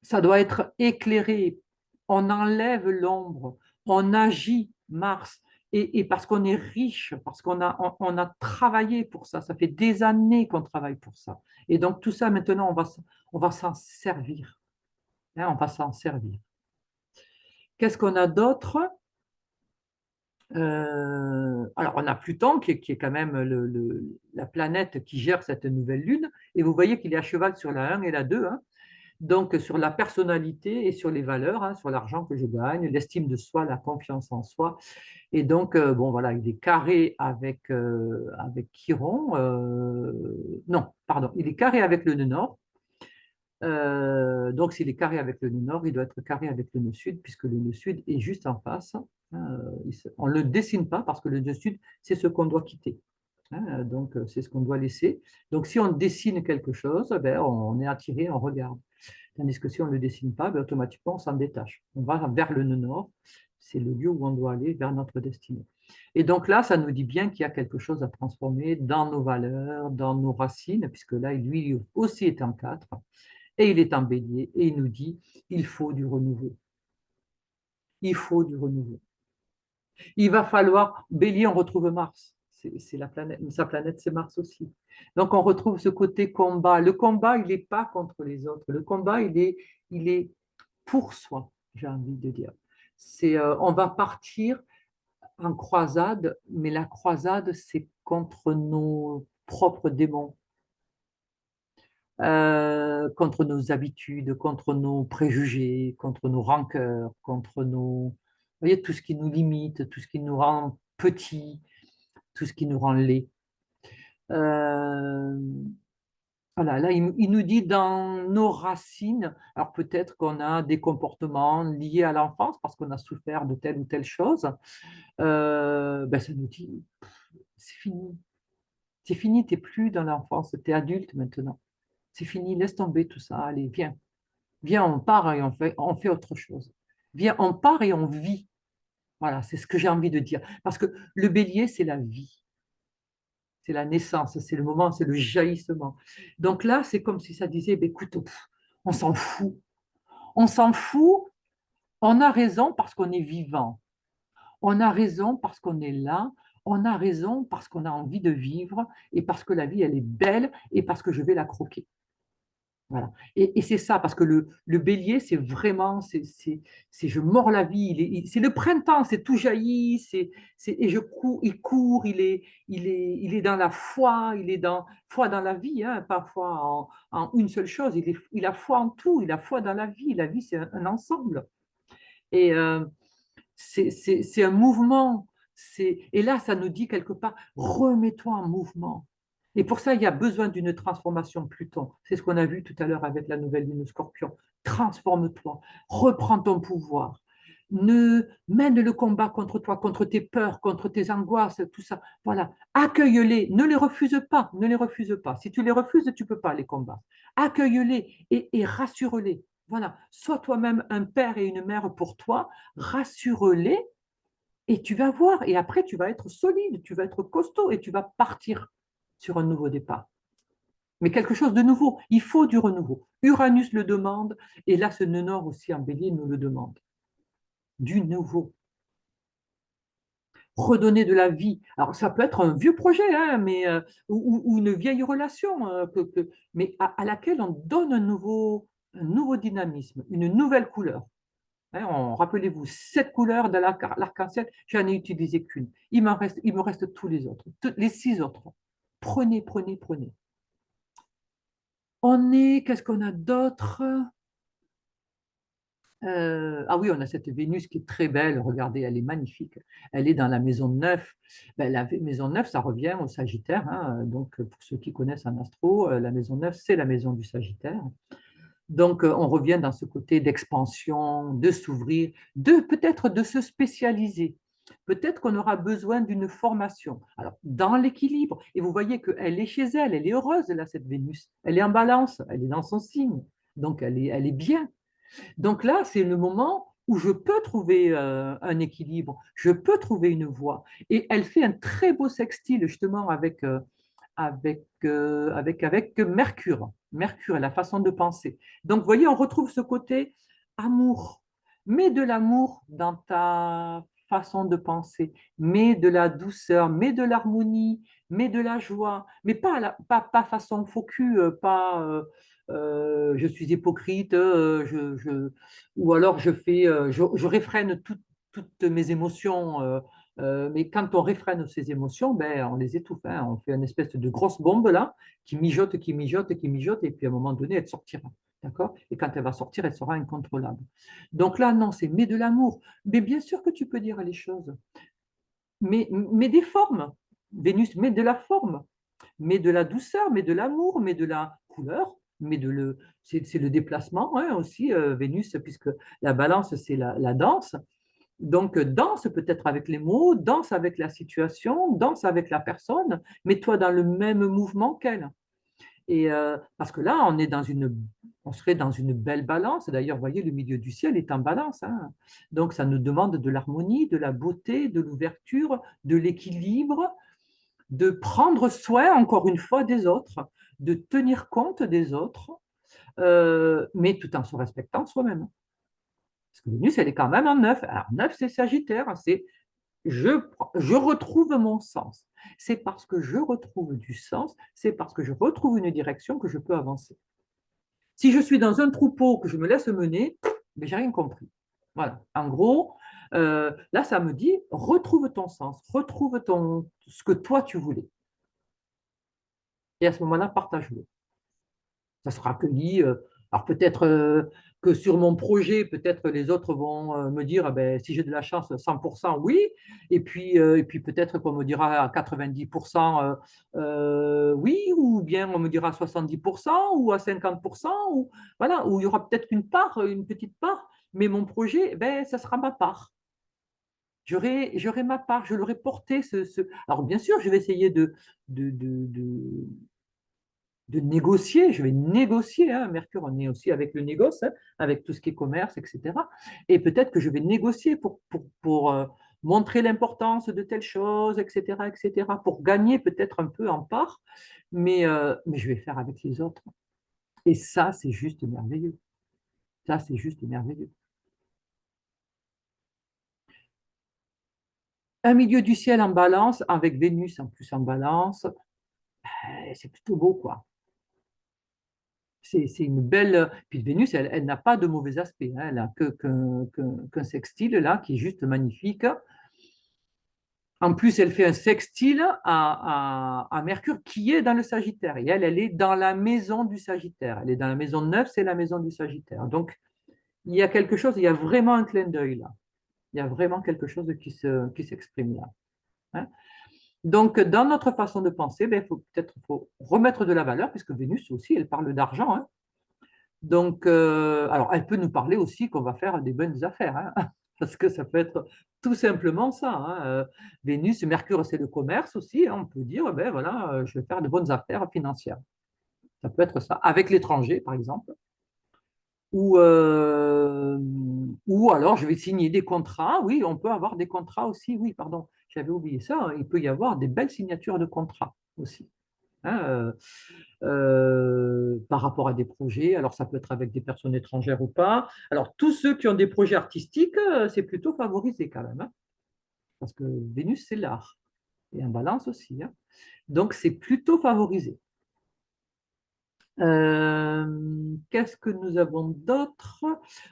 Ça doit être éclairé. On enlève l'ombre, on agit Mars. Et parce qu'on est riche, parce on a travaillé pour ça, ça fait des années qu'on travaille pour ça. Et donc tout ça, maintenant, on va s'en servir. Hein, on va s'en servir. Qu'est-ce qu'on a d'autre? Alors, on a Pluton qui est quand même la planète qui gère cette nouvelle lune. Et vous voyez qu'il est à cheval sur la 1 et la 2. Hein. Donc, sur la personnalité et sur les valeurs, hein, sur l'argent que je gagne, l'estime de soi, la confiance en soi. Et donc, bon, voilà, il est carré avec Chiron. Non, pardon, il est carré avec le nœud nord. Donc, s'il est carré avec le nœud nord, il doit être carré avec le nœud sud, puisque le nœud sud est juste en face. On ne le dessine pas parce que le nœud sud, c'est ce qu'on doit quitter. Donc, c'est ce qu'on doit laisser. Donc, si on dessine quelque chose, ben, on est attiré, on regarde. Tandis que si on ne le dessine pas, ben, automatiquement, on s'en détache. On va vers le nœud nord. C'est le lieu où on doit aller vers notre destinée. Et donc là, ça nous dit bien qu'il y a quelque chose à transformer dans nos valeurs, dans nos racines, puisque là, lui aussi est en 4 et il est en bélier et il nous dit, il faut du renouveau. Il faut du renouveau. Il va falloir, bélier, on retrouve Mars. C'est la planète, sa planète, c'est Mars aussi. Donc on retrouve ce côté combat. Le combat, il n'est pas contre les autres. Le combat, il est pour soi, j'ai envie de dire. On va partir en croisade, mais la croisade, c'est contre nos propres démons, contre nos habitudes, contre nos préjugés, contre nos rancœurs, contre nos... Vous voyez, tout ce qui nous limite, tout ce qui nous rend petits, tout ce qui nous rend laids. Euh, voilà, là, il nous dit dans nos racines, alors peut-être qu'on a des comportements liés à l'enfance parce qu'on a souffert de telle ou telle chose, ben, ça nous dit, c'est fini, c'est fini, tu n'es plus dans l'enfance, tu es adulte maintenant. C'est fini, laisse tomber tout ça, allez, viens. Viens, on part et on fait autre chose. Viens, on part et on vit. Voilà, c'est ce que j'ai envie de dire. Parce que le bélier, c'est la vie, c'est la naissance, c'est le moment, c'est le jaillissement. Donc là, c'est comme si ça disait, ben, écoute, on s'en fout. On s'en fout, on a raison parce qu'on est vivant. On a raison parce qu'on est là. On a raison parce qu'on a envie de vivre et parce que la vie, elle est belle et parce que je vais la croquer. Voilà. Et c'est ça, parce que le bélier, c'est vraiment, je mords la vie, c'est le printemps, c'est tout jaillit, et je cours, il est dans la foi, il est dans foi dans la vie, hein, pas foi en une seule chose, il a foi en tout, il a foi dans la vie c'est un ensemble. Et c'est un mouvement, et là, ça nous dit quelque part, remets-toi en mouvement. Et pour ça, il y a besoin d'une transformation Pluton. C'est ce qu'on a vu tout à l'heure avec la nouvelle lune Scorpion. Transforme-toi, reprends ton pouvoir. ne mène le combat contre toi, contre tes peurs, contre tes angoisses, tout ça. Voilà, accueille-les, ne les refuse pas, ne les refuse pas. Si tu les refuses, tu ne peux pas les combattre. Accueille-les et rassure-les. Voilà, sois toi-même un père et une mère pour toi, rassure-les et tu vas voir. Et après, tu vas être solide, tu vas être costaud et tu vas partir sur un nouveau départ. Mais quelque chose de nouveau, il faut du renouveau. Uranus le demande et là, ce nœud nord aussi en bélier nous le demande. Du nouveau. Redonner de la vie. Alors, ça peut être un vieux projet, hein, mais, ou une vieille relation, mais à laquelle on donne un nouveau dynamisme, une nouvelle couleur. Hein, rappelez-vous, 7 couleurs de l'arc-en-ciel, j'en ai utilisé qu'une. Il me reste tous les autres, les 6 autres. Prenez, prenez, prenez. Qu'est-ce qu'on a d'autre? Ah oui, on a cette Vénus qui est très belle. Regardez, elle est magnifique. Elle est dans la maison 9. Ben, la maison 9, ça revient au Sagittaire, hein. Donc, pour ceux qui connaissent en astro, la maison 9, c'est la maison du Sagittaire. Donc, on revient dans ce côté d'expansion, de s'ouvrir, de peut-être de se spécialiser. Peut-être qu'on aura besoin d'une formation. Alors, dans l'équilibre, et vous voyez qu'elle est chez elle, elle est heureuse, là, cette Vénus. Elle est en balance, elle est dans son signe. Donc, elle est bien. Donc là, c'est le moment où je peux trouver un équilibre, je peux trouver une voie. Et elle fait un très beau sextile justement avec Mercure. Mercure et la façon de penser. Donc, vous voyez, on retrouve ce côté amour. Mets de l'amour dans ta façon de penser, mets de la douceur, mets de l'harmonie, mets de la joie, mais pas façon faux cul, pas je suis hypocrite, ou alors je réfrène toutes mes émotions. Mais quand on réfrène ces émotions, ben, on les étouffe, hein. On fait une espèce de grosse bombe là, qui mijote, qui mijote, qui mijote, et puis à un moment donné, elle sortira. D'accord? Et quand elle va sortir, elle sera incontrôlable. Donc là, non, c'est mais de l'amour. Mais bien sûr que tu peux dire les choses, mais des formes. Vénus, mais de la forme, mais de la douceur, mais de l'amour, mais de la couleur, c'est le déplacement, hein, aussi, Vénus, puisque la balance, c'est la danse. Donc, danse peut-être avec les mots, danse avec la situation, danse avec la personne, mets-toi dans le même mouvement qu'elle. Et parce que là, on serait dans une belle balance. D'ailleurs, vous voyez, le milieu du ciel est en balance, hein. Donc, ça nous demande de l'harmonie, de la beauté, de l'ouverture, de l'équilibre, de prendre soin, encore une fois, des autres, de tenir compte des autres, mais tout en se respectant soi-même. Parce que Vénus, elle est quand même en 9. Alors, 9, c'est Sagittaire, c'est je, je retrouve mon sens. C'est parce que je retrouve du sens, c'est parce que je retrouve une direction que je peux avancer. Si je suis dans un troupeau, que je me laisse mener, mais j'ai rien compris. Voilà. En gros, là, ça me dit, retrouve ton sens, retrouve ce que toi tu voulais. Et à ce moment-là, partage-le. Ça sera accueilli. Alors peut-être que sur mon projet, peut-être les autres vont me dire, ah ben, si j'ai de la chance, 100% oui. Et puis peut-être qu'on me dira à 90% oui, ou bien on me dira à 70% ou à 50%, ou voilà, où il y aura peut-être une part, une petite part, mais mon projet, ben, ça sera ma part. J'aurai ma part, je l'aurai porté. Alors bien sûr, je vais essayer de négocier, je vais négocier, hein. Mercure, on est aussi avec le négoce, hein, avec tout ce qui est commerce, etc. Et peut-être que je vais négocier pour montrer l'importance de telle chose, etc., etc., pour gagner peut-être un peu en part, mais je vais faire avec les autres. Et ça, c'est juste merveilleux. Ça, c'est juste merveilleux. Un milieu du ciel en balance, avec Vénus en plus en balance, c'est plutôt beau, quoi. C'est une belle. Puis Vénus, elle n'a pas de mauvais aspect, hein. Elle n'a qu'un sextile là qui est juste magnifique. En plus, elle fait un sextile à Mercure qui est dans le Sagittaire. Et elle est dans la maison du Sagittaire. Elle est dans la maison 9, c'est la maison du Sagittaire. Donc, il y a quelque chose, il y a vraiment un clin d'œil là. Il y a vraiment quelque chose qui s'exprime là, hein. Donc, dans notre façon de penser, ben, faut remettre de la valeur, puisque Vénus aussi, elle parle d'argent, hein. Donc, alors, elle peut nous parler aussi qu'on va faire des bonnes affaires, hein. parce que ça peut être tout simplement ça, hein. Vénus, Mercure, c'est le commerce aussi, hein. On peut dire, ben voilà, je vais faire de bonnes affaires financières. Ça peut être ça, avec l'étranger, par exemple. Ou alors, je vais signer des contrats. Oui, on peut avoir des contrats aussi. Oui, pardon, j'avais oublié ça, hein. Il peut y avoir des belles signatures de contrats aussi, hein, par rapport à des projets. Alors, ça peut être avec des personnes étrangères ou pas. Alors, tous ceux qui ont des projets artistiques, c'est plutôt favorisé quand même, hein, parce que Vénus, c'est l'art. Et un balance aussi, hein. Donc, c'est plutôt favorisé. Qu'est-ce que nous avons d'autre?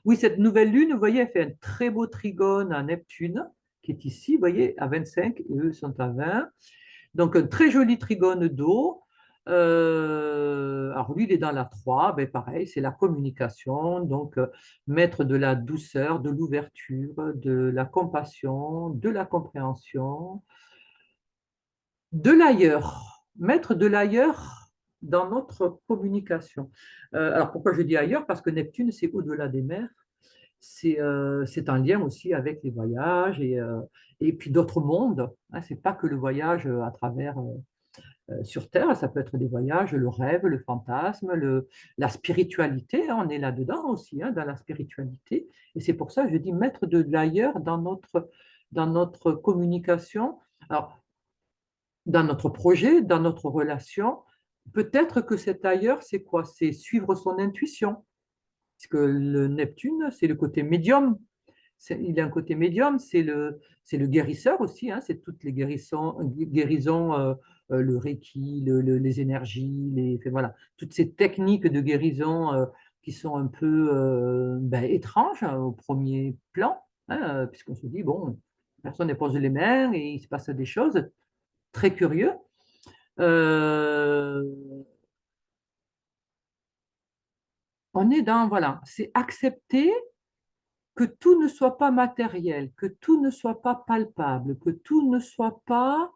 Oui, cette nouvelle lune, vous voyez, elle fait un très beau trigone à Neptune, qui est ici, vous voyez, à 25, et eux sont à 20. Donc, un très joli trigone d'eau. Alors, lui, il est dans la 3, ben, pareil, c'est la communication, donc mettre de la douceur, de l'ouverture, de la compassion, de la compréhension, de l'ailleurs, mettre de l'ailleurs dans notre communication. Alors pourquoi je dis ailleurs? Parce que Neptune, c'est au-delà des mers. C'est un lien aussi avec les voyages et puis d'autres mondes, hein. C'est pas que le voyage à travers sur Terre, ça peut être des voyages, le rêve, le fantasme, la spiritualité, hein. On est là-dedans aussi, hein, dans la spiritualité. Et c'est pour ça que je dis mettre de l'ailleurs dans notre communication. Alors, dans notre projet, dans notre relation, peut-être que cet ailleurs, c'est quoi? C'est suivre son intuition. Parce que le Neptune, c'est le côté médium. Il a un côté médium, c'est le guérisseur aussi, hein, c'est toutes les guérisons, le Reiki, les énergies, enfin, voilà, toutes ces techniques de guérison qui sont un peu ben, étranges, hein, au premier plan, hein, puisqu'on se dit, bon, personne ne pose les mains et il se passe des choses très curieuses. Euh, on est dans, voilà, c'est accepter que tout ne soit pas matériel, que tout ne soit pas palpable, que tout ne soit pas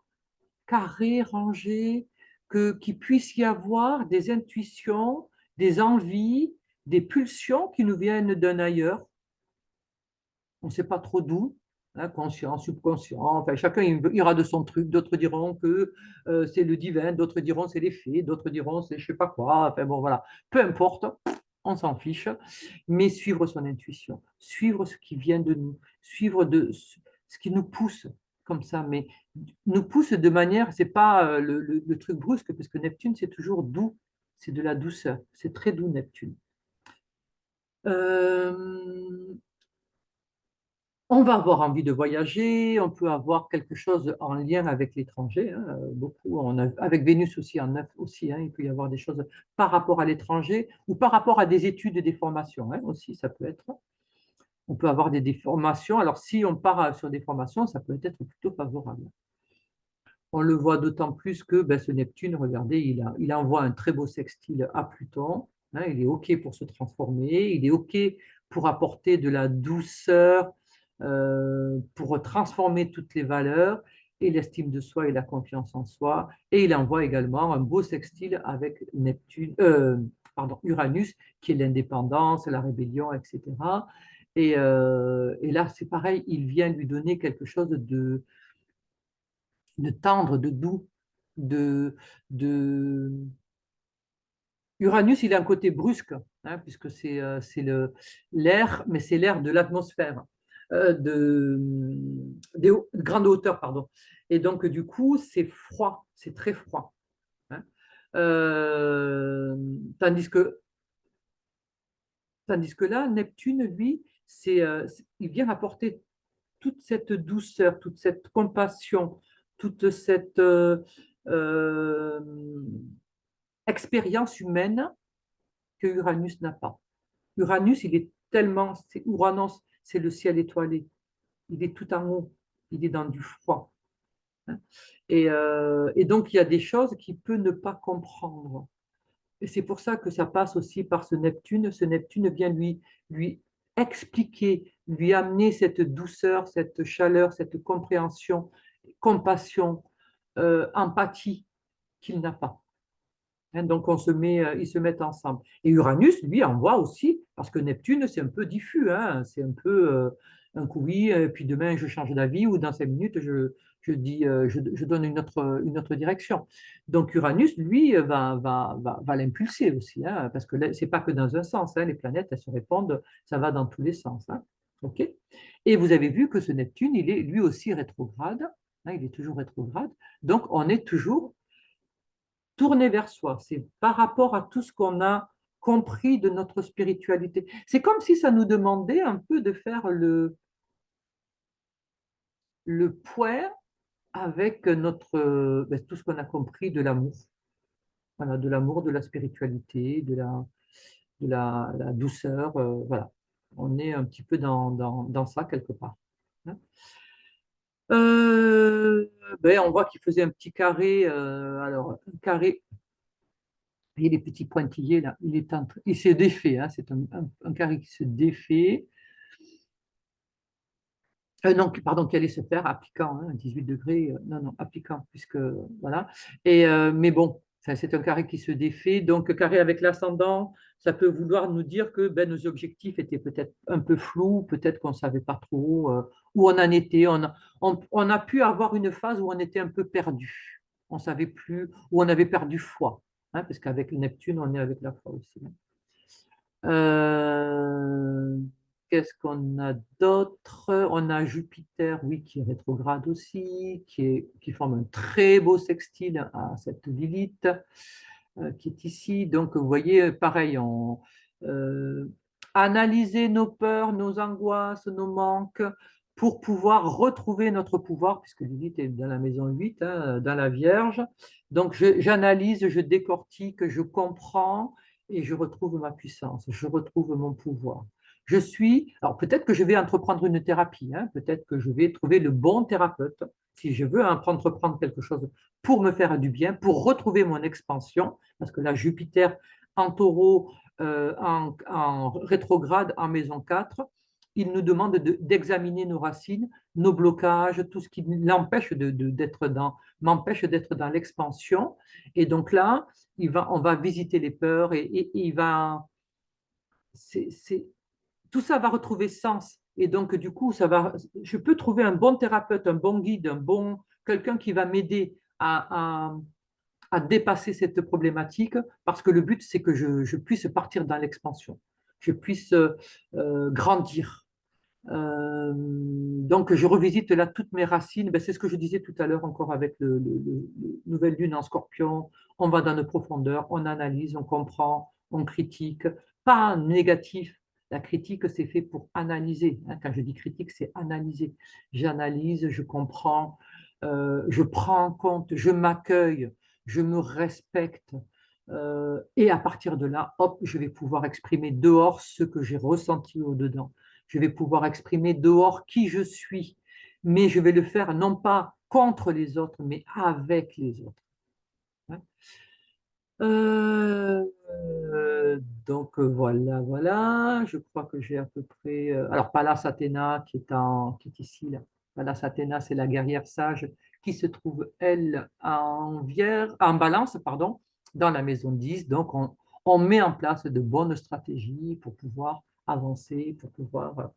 carré, rangé, qu'il puisse y avoir des intuitions, des envies, des pulsions qui nous viennent d'un ailleurs. On ne sait pas trop d'où, hein, conscient, subconscient, enfin chacun ira de son truc, d'autres diront que c'est le divin, d'autres diront c'est les fées, d'autres diront c'est je ne sais pas quoi, enfin bon voilà, peu importe, on s'en fiche, mais suivre son intuition, suivre ce qui vient de nous, suivre ce qui nous pousse comme ça, mais nous pousse de manière, c'est pas le truc brusque, parce que Neptune c'est toujours doux, c'est de la douceur, c'est très doux Neptune. Euh, on va avoir envie de voyager, on peut avoir quelque chose en lien avec l'étranger, hein, beaucoup. Avec Vénus aussi en neuf aussi, hein, il peut y avoir des choses par rapport à l'étranger ou par rapport à des études et des formations, hein, aussi, ça peut être. On peut avoir des formations. Alors, si on part sur des formations, ça peut être plutôt favorable. On le voit d'autant plus que ben, ce Neptune, regardez, il envoie un très beau sextile à Pluton, hein, il est OK pour se transformer, il est OK pour apporter de la douceur, pour transformer toutes les valeurs et l'estime de soi et la confiance en soi. Et il envoie également un beau sextile avec Uranus, qui est l'indépendance, la rébellion, etc. Et là, c'est pareil, il vient lui donner quelque chose de tendre, de doux, de, de... Uranus, il a un côté brusque, hein, puisque c'est l'air, mais c'est l'air de l'atmosphère, des grandes hauteurs, pardon. Et donc, du coup, c'est froid, c'est très froid, hein. Euh, tandis que, tandis que là, Neptune, lui, il vient apporter toute cette douceur, toute cette compassion, toute cette euh, expérience humaine que Uranus n'a pas. Uranus, il est tellement, c'est Uranus, c'est le ciel étoilé. Il est tout en haut, il est dans du froid, hein. Et donc, il y a des choses qu'il peut ne pas comprendre. Et c'est pour ça que ça passe aussi par ce Neptune. Ce Neptune vient lui expliquer, lui amener cette douceur, cette chaleur, cette compréhension, compassion, empathie qu'il n'a pas, hein. Donc ils se mettent ensemble. Et Uranus, lui, envoie aussi, parce que Neptune, c'est un peu diffus, hein, c'est un peu, un coup oui, puis demain je change d'avis, ou dans 5 minutes je donne une autre direction. Donc Uranus, lui, va l'impulser aussi, hein, parce que là, c'est pas que dans un sens, hein, les planètes, elles se répondent, ça va dans tous les sens. Hein. OK? Et vous avez vu que ce Neptune, il est lui aussi rétrograde, hein, il est toujours rétrograde, donc on est toujours tourner vers soi. C'est par rapport à tout ce qu'on a compris de notre spiritualité. C'est comme si ça nous demandait un peu de faire le point avec tout ce qu'on a compris de l'amour. Voilà, de l'amour, de la spiritualité, la douceur. Voilà. On est un petit peu dans ça quelque part. Hein. Euh, on voit qu'il faisait un petit carré. Alors, un carré. Vous voyez les petits pointillés là, il s'est défait, hein, c'est un carré qui se défait. Non, pardon, qui allait se faire appliquant, hein, 18 degrés, non, non, appliquant, puisque voilà. Mais bon, c'est un carré qui se défait. Donc, carré avec l'ascendant, ça peut vouloir nous dire que nos objectifs étaient peut-être un peu flous, peut-être qu'on ne savait pas trop où on en était. On a pu avoir une phase où on était un peu perdu. On ne savait plus, où on avait perdu foi, hein, parce qu'avec Neptune, on est avec la foi aussi. Hein. Euh, Qu'est-ce qu'on a d'autre? On a Jupiter, oui, qui est rétrograde aussi, qui forme un très beau sextile à cette Lilith qui est ici. Donc, vous voyez, pareil, euh, analyser nos peurs, nos angoisses, nos manques pour pouvoir retrouver notre pouvoir, puisque Lilith est dans la maison 8, hein, dans la Vierge. Donc, j'analyse, je décortique, je comprends et je retrouve ma puissance, je retrouve mon pouvoir. Alors peut-être que je vais entreprendre une thérapie, hein, peut-être que je vais trouver le bon thérapeute si je veux entreprendre quelque chose pour me faire du bien, pour retrouver mon expansion, parce que là, Jupiter en taureau, en rétrograde en maison 4, il nous demande d'examiner nos racines, nos blocages, tout ce qui m'empêche d'être dans l'expansion. Et donc là, on va visiter les peurs et il va, tout ça va retrouver sens. Et donc, du coup, je peux trouver un bon thérapeute, un bon guide, quelqu'un qui va m'aider à dépasser cette problématique, parce que le but, c'est que je puisse partir dans l'expansion, je puisse grandir. Donc, je revisite là toutes mes racines. C'est ce que je disais tout à l'heure encore avec nouvelle lune en scorpion. On va dans nos profondeurs, on analyse, on comprend, on critique. Pas négatif. La critique, c'est fait pour analyser. Hein. Quand je dis critique, c'est analyser. J'analyse, je comprends, je prends en compte, je m'accueille, je me respecte. Et à partir de là, hop, je vais pouvoir exprimer dehors ce que j'ai ressenti au-dedans. Je vais pouvoir exprimer dehors qui je suis, mais je vais le faire non pas contre les autres, mais avec les autres. Hein. Euh, voilà, voilà. Je crois que j'ai à peu près. Alors Pallas Athéna qui est ici là. Pallas Athéna, c'est la guerrière sage qui se trouve elle en Balance, pardon, dans la maison 10. Donc on met en place de bonnes stratégies pour pouvoir avancer, pour pouvoir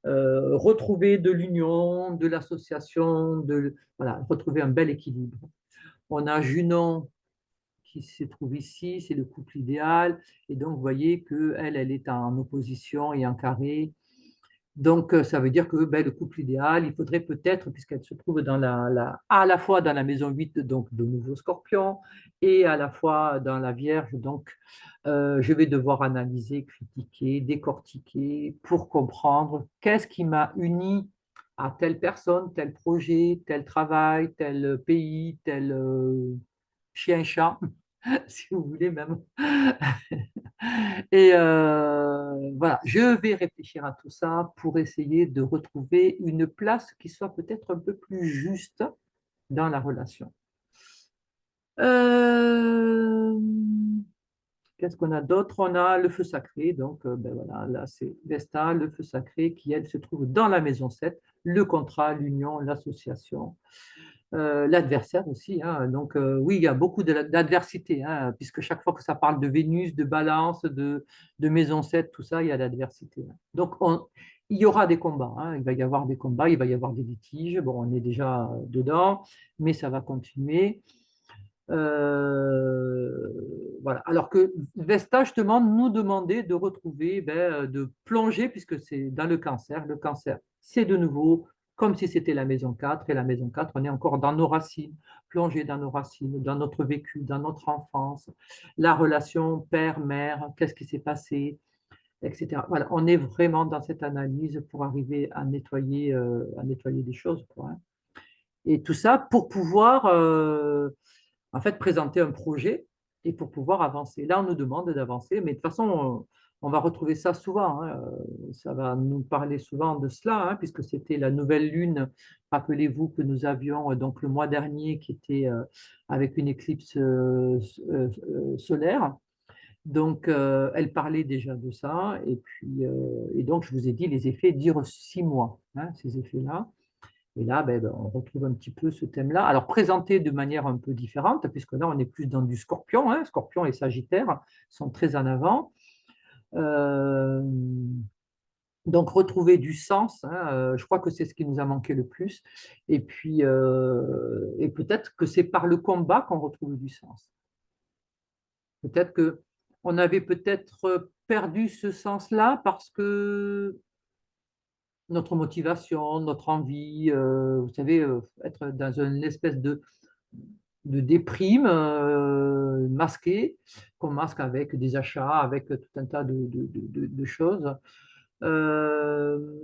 retrouver de l'union, de l'association, voilà, retrouver un bel équilibre. On a Junon qui se trouve ici, c'est le couple idéal, et donc vous voyez qu'elle, elle est en opposition et en carré. Donc ça veut dire que le couple idéal, il faudrait peut-être, puisqu'elle se trouve à la fois dans la maison 8, donc de nouveau Scorpion, et à la fois dans la Vierge, donc je vais devoir analyser, critiquer, décortiquer pour comprendre qu'est-ce qui m'a uni à telle personne, tel projet, tel travail, tel pays, tel chien-chat, si vous voulez même. Et voilà, je vais réfléchir à tout ça pour essayer de retrouver une place qui soit peut-être un peu plus juste dans la relation. Euh, Qu'est-ce qu'on a d'autre? On a le feu sacré, donc voilà, là c'est Vesta, le feu sacré qui, elle, se trouve dans la maison 7, le contrat, l'union, l'association, l'adversaire aussi. Hein. Donc oui, il y a beaucoup d'adversité, hein, puisque chaque fois que ça parle de Vénus, de Balance, de maison 7, tout ça, il y a l'adversité. Hein. Donc il y aura des combats, hein, il va y avoir des combats, il va y avoir des litiges. Bon, on est déjà dedans, mais ça va continuer. Euh, voilà. Alors que Vesta, justement, nous demandait de retrouver, ben, de plonger, puisque c'est dans le cancer. Le cancer, c'est de nouveau comme si c'était la maison 4. Et la maison 4, on est encore dans nos racines, plongé dans nos racines, dans notre vécu, dans notre enfance, la relation père-mère, qu'est-ce qui s'est passé, etc. Voilà, on est vraiment dans cette analyse pour arriver à nettoyer des choses, quoi, hein. Et tout ça pour pouvoir en fait présenter un projet et pour pouvoir avancer. Là, on nous demande d'avancer, mais de toute façon, on va retrouver ça souvent, hein. Ça va nous parler souvent de cela, hein, puisque c'était la nouvelle lune. Rappelez-vous que nous avions donc le mois dernier qui était avec une éclipse solaire. Donc, elle parlait déjà de ça. Et puis, et donc, je vous ai dit, les effets durent 6 mois, hein, ces effets-là. Et là, ben, on retrouve un petit peu ce thème-là. Alors, présenté de manière un peu différente, puisque là, on est plus dans du scorpion, hein. Scorpion et Sagittaire sont très en avant. Euh, donc, retrouver du sens, hein, je crois que c'est ce qui nous a manqué le plus. Et puis, et peut-être que c'est par le combat qu'on retrouve du sens. Peut-être que on avait peut-être perdu ce sens-là parce que notre motivation, notre envie, vous savez, être dans une espèce de déprime masquée, qu'on masque avec des achats, avec tout un tas de choses. Euh,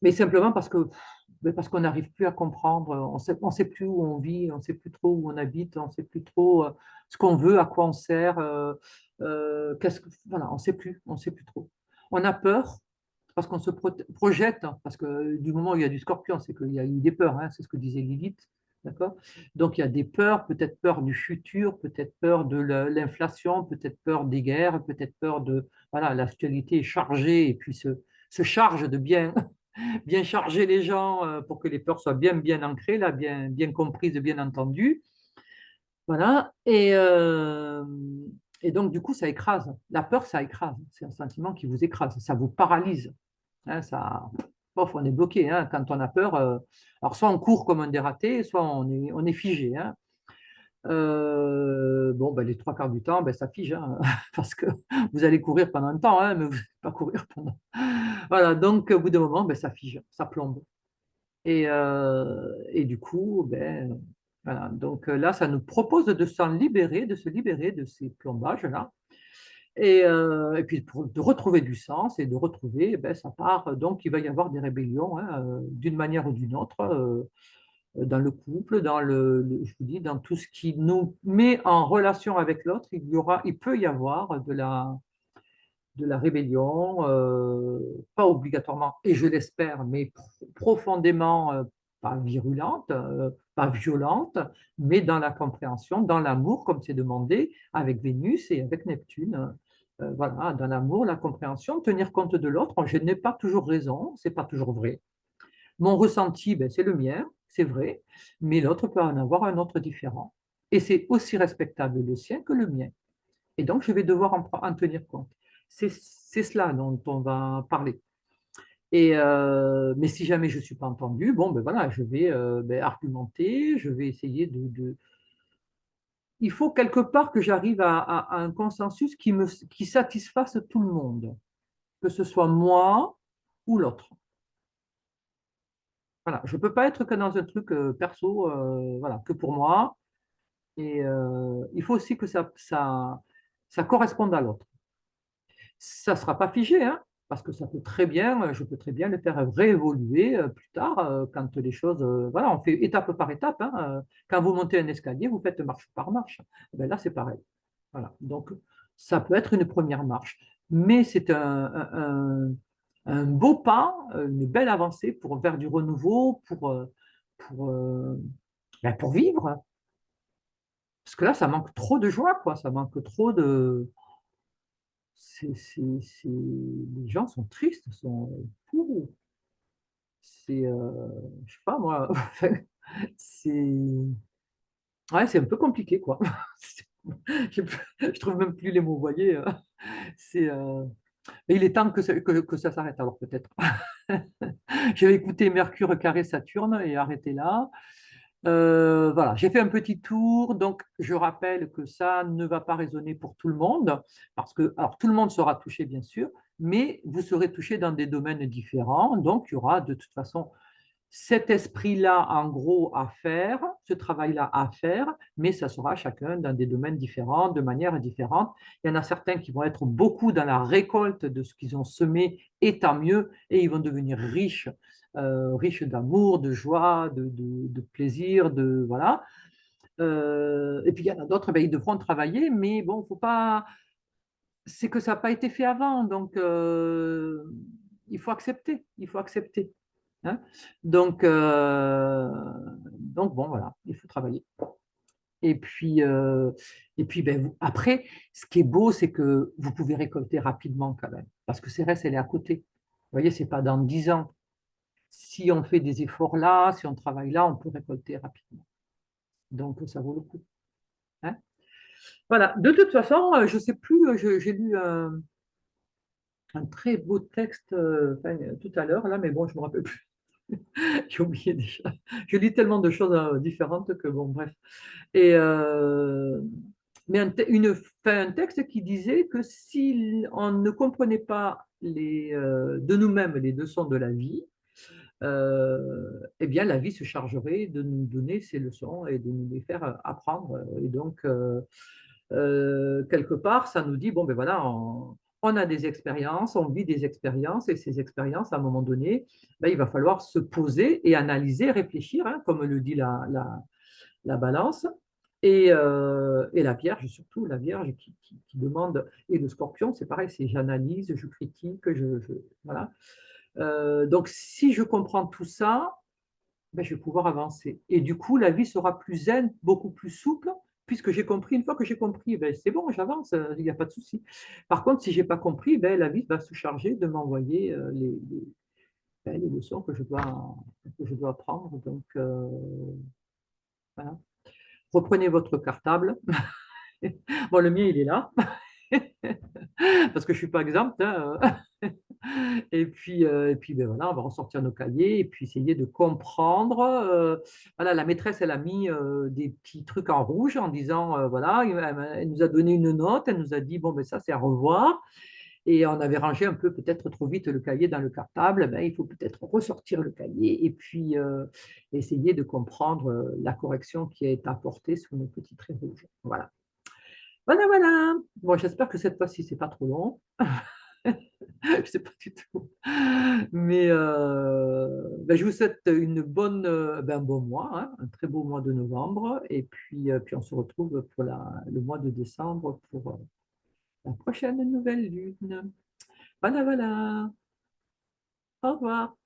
mais simplement parce qu'on n'arrive plus à comprendre, on sait plus où on vit, on ne sait plus trop où on habite, on ne sait plus trop ce qu'on veut, à quoi on sert, voilà, on sait plus trop. On a peur parce qu'on se projette, hein, parce que du moment où il y a du scorpion, c'est qu'il y a eu des peurs, hein, c'est ce que disait Lilith, d'accord? Donc il y a des peurs, peut-être peur du futur, peut-être peur de l'inflation, peut-être peur des guerres, peut-être peur de, voilà, l'actualité est chargée et puis se charge de bien, bien charger les gens pour que les peurs soient bien, bien ancrées, là, bien, bien comprises, bien entendues. Voilà. Et donc, du coup, ça écrase. La peur, ça écrase. C'est un sentiment qui vous écrase. Ça vous paralyse, hein, ça, bof, on est bloqué, hein, quand on a peur. Alors, soit on court comme un dératé, soit on est figé, hein. Bon, ben, les 3 quarts du temps, ben, ça fige, hein, parce que vous allez courir pendant un temps, hein, mais vous n'allez pas courir pendant. Voilà, donc au bout d'un moment, ben, ça fige, ça plombe. Et du coup, ben, voilà. Donc là, ça nous propose de s'en libérer, de se libérer de ces plombages-là. Et puis de retrouver du sens et de retrouver, eh ben, ça part. Donc il va y avoir des rébellions, hein, d'une manière ou d'une autre, dans le couple, je vous dis, dans tout ce qui nous met en relation avec l'autre. Il peut y avoir de la rébellion, pas obligatoirement, et je l'espère, mais profondément, pas virulente, pas violente, mais dans la compréhension, dans l'amour, comme c'est demandé avec Vénus et avec Neptune. Voilà, dans l'amour, la compréhension, tenir compte de l'autre. Je n'ai pas toujours raison, c'est pas toujours vrai. Mon ressenti, ben, c'est le mien, c'est vrai, mais l'autre peut en avoir un autre différent. Et c'est aussi respectable le sien que le mien. Et donc, je vais devoir en tenir compte. C'est cela dont on va parler. Mais si jamais je ne suis pas entendu, bon, ben voilà, je vais ben, argumenter, je vais essayer Il faut quelque part que j'arrive à un consensus qui satisfasse tout le monde, que ce soit moi ou l'autre. Voilà, je ne peux pas être que dans un truc perso, voilà, que pour moi. Il faut aussi que ça corresponde à l'autre. Ça ne sera pas figé, hein, parce que ça peut très bien, je peux très bien le faire réévoluer plus tard, quand les choses, voilà, on fait étape par étape, hein. Quand vous montez un escalier, vous faites marche par marche. Eh ben là, c'est pareil. Voilà. Donc, ça peut être une première marche, mais c'est un beau pas, une belle avancée vers du renouveau, pour, ben, pour vivre. Parce que là, ça manque trop de joie, quoi. Ça manque trop de. Les gens sont tristes, sont fous. Je sais pas moi, c'est c'est un peu compliqué, quoi. Je, je trouve même plus les mots, vous voyez. C'est, mais il est temps que ça s'arrête, alors peut-être. Je vais écouter Mercure carré Saturne et arrêter là. Voilà, j'ai fait un petit tour, donc je rappelle que ça ne va pas résonner pour tout le monde, parce que, alors tout le monde sera touché bien sûr, mais vous serez touché dans des domaines différents, donc il y aura de toute façon cet esprit-là, en gros, à faire, ce travail-là à faire, mais ça sera chacun dans des domaines différents, de manière différente. Il y en a certains qui vont être beaucoup dans la récolte de ce qu'ils ont semé, et tant mieux, et ils vont devenir riches, riches d'amour, de joie, de plaisir, de voilà. Et puis il y en a d'autres, ben, ils devront travailler, mais bon, faut pas. C'est que ça n'a pas été fait avant, donc il faut accepter, il faut accepter. Hein. Donc, donc, bon, voilà, il faut travailler. Et puis ben, après, ce qui est beau, c'est que vous pouvez récolter rapidement quand même, parce que CRS, elle est à côté. Vous voyez, c'est pas dans 10 ans. Si on fait des efforts là, si on travaille là, on peut récolter rapidement. Donc, ça vaut le coup. Hein. Voilà, de toute façon, je ne sais plus, j'ai lu un très beau texte enfin, tout à l'heure, là, mais bon, je ne me rappelle plus. J'ai oublié déjà. Je lis tellement de choses différentes que bon, bref. Et, mais un texte qui disait que si on ne comprenait pas de nous-mêmes les leçons de la vie, eh bien la vie se chargerait de nous donner ces leçons et de nous les faire apprendre. Et donc, quelque part, ça nous dit, bon, ben voilà, on a des expériences, on vit des expériences, et ces expériences, à un moment donné, ben, il va falloir se poser et analyser, réfléchir, hein, comme le dit la balance, et la Vierge, surtout la Vierge qui demande, et le Scorpion, c'est pareil, c'est j'analyse, je critique, voilà. Donc, si je comprends tout ça, ben, je vais pouvoir avancer. Et du coup, la vie sera plus zen, beaucoup plus souple, puisque j'ai compris. Une fois que j'ai compris, ben, c'est bon, j'avance, il n'y a pas de souci. Par contre, si je n'ai pas compris, ben, la vie va se charger de m'envoyer ben, les leçons que je dois apprendre. Donc, voilà. Reprenez votre cartable. Bon, le mien, il est là, parce que je ne suis pas exempt. Hein. Et puis ben voilà, on va ressortir nos cahiers et puis essayer de comprendre. Voilà, la maîtresse, elle a mis des petits trucs en rouge en disant, voilà, elle nous a donné une note, elle nous a dit, bon, ben ça, c'est à revoir. Et on avait rangé un peu peut-être trop vite le cahier dans le cartable. Ben, il faut peut-être ressortir le cahier et puis essayer de comprendre la correction qui est apportée sur nos petits traits rouges. Voilà. Voilà, voilà. Bon, j'espère que cette fois-ci, c'est pas trop long. Je sais pas du tout. Mais ben, je vous souhaite un bon mois, hein, un très beau mois de novembre. Et puis on se retrouve pour le mois de décembre pour la prochaine nouvelle lune. Voilà, voilà. Au revoir.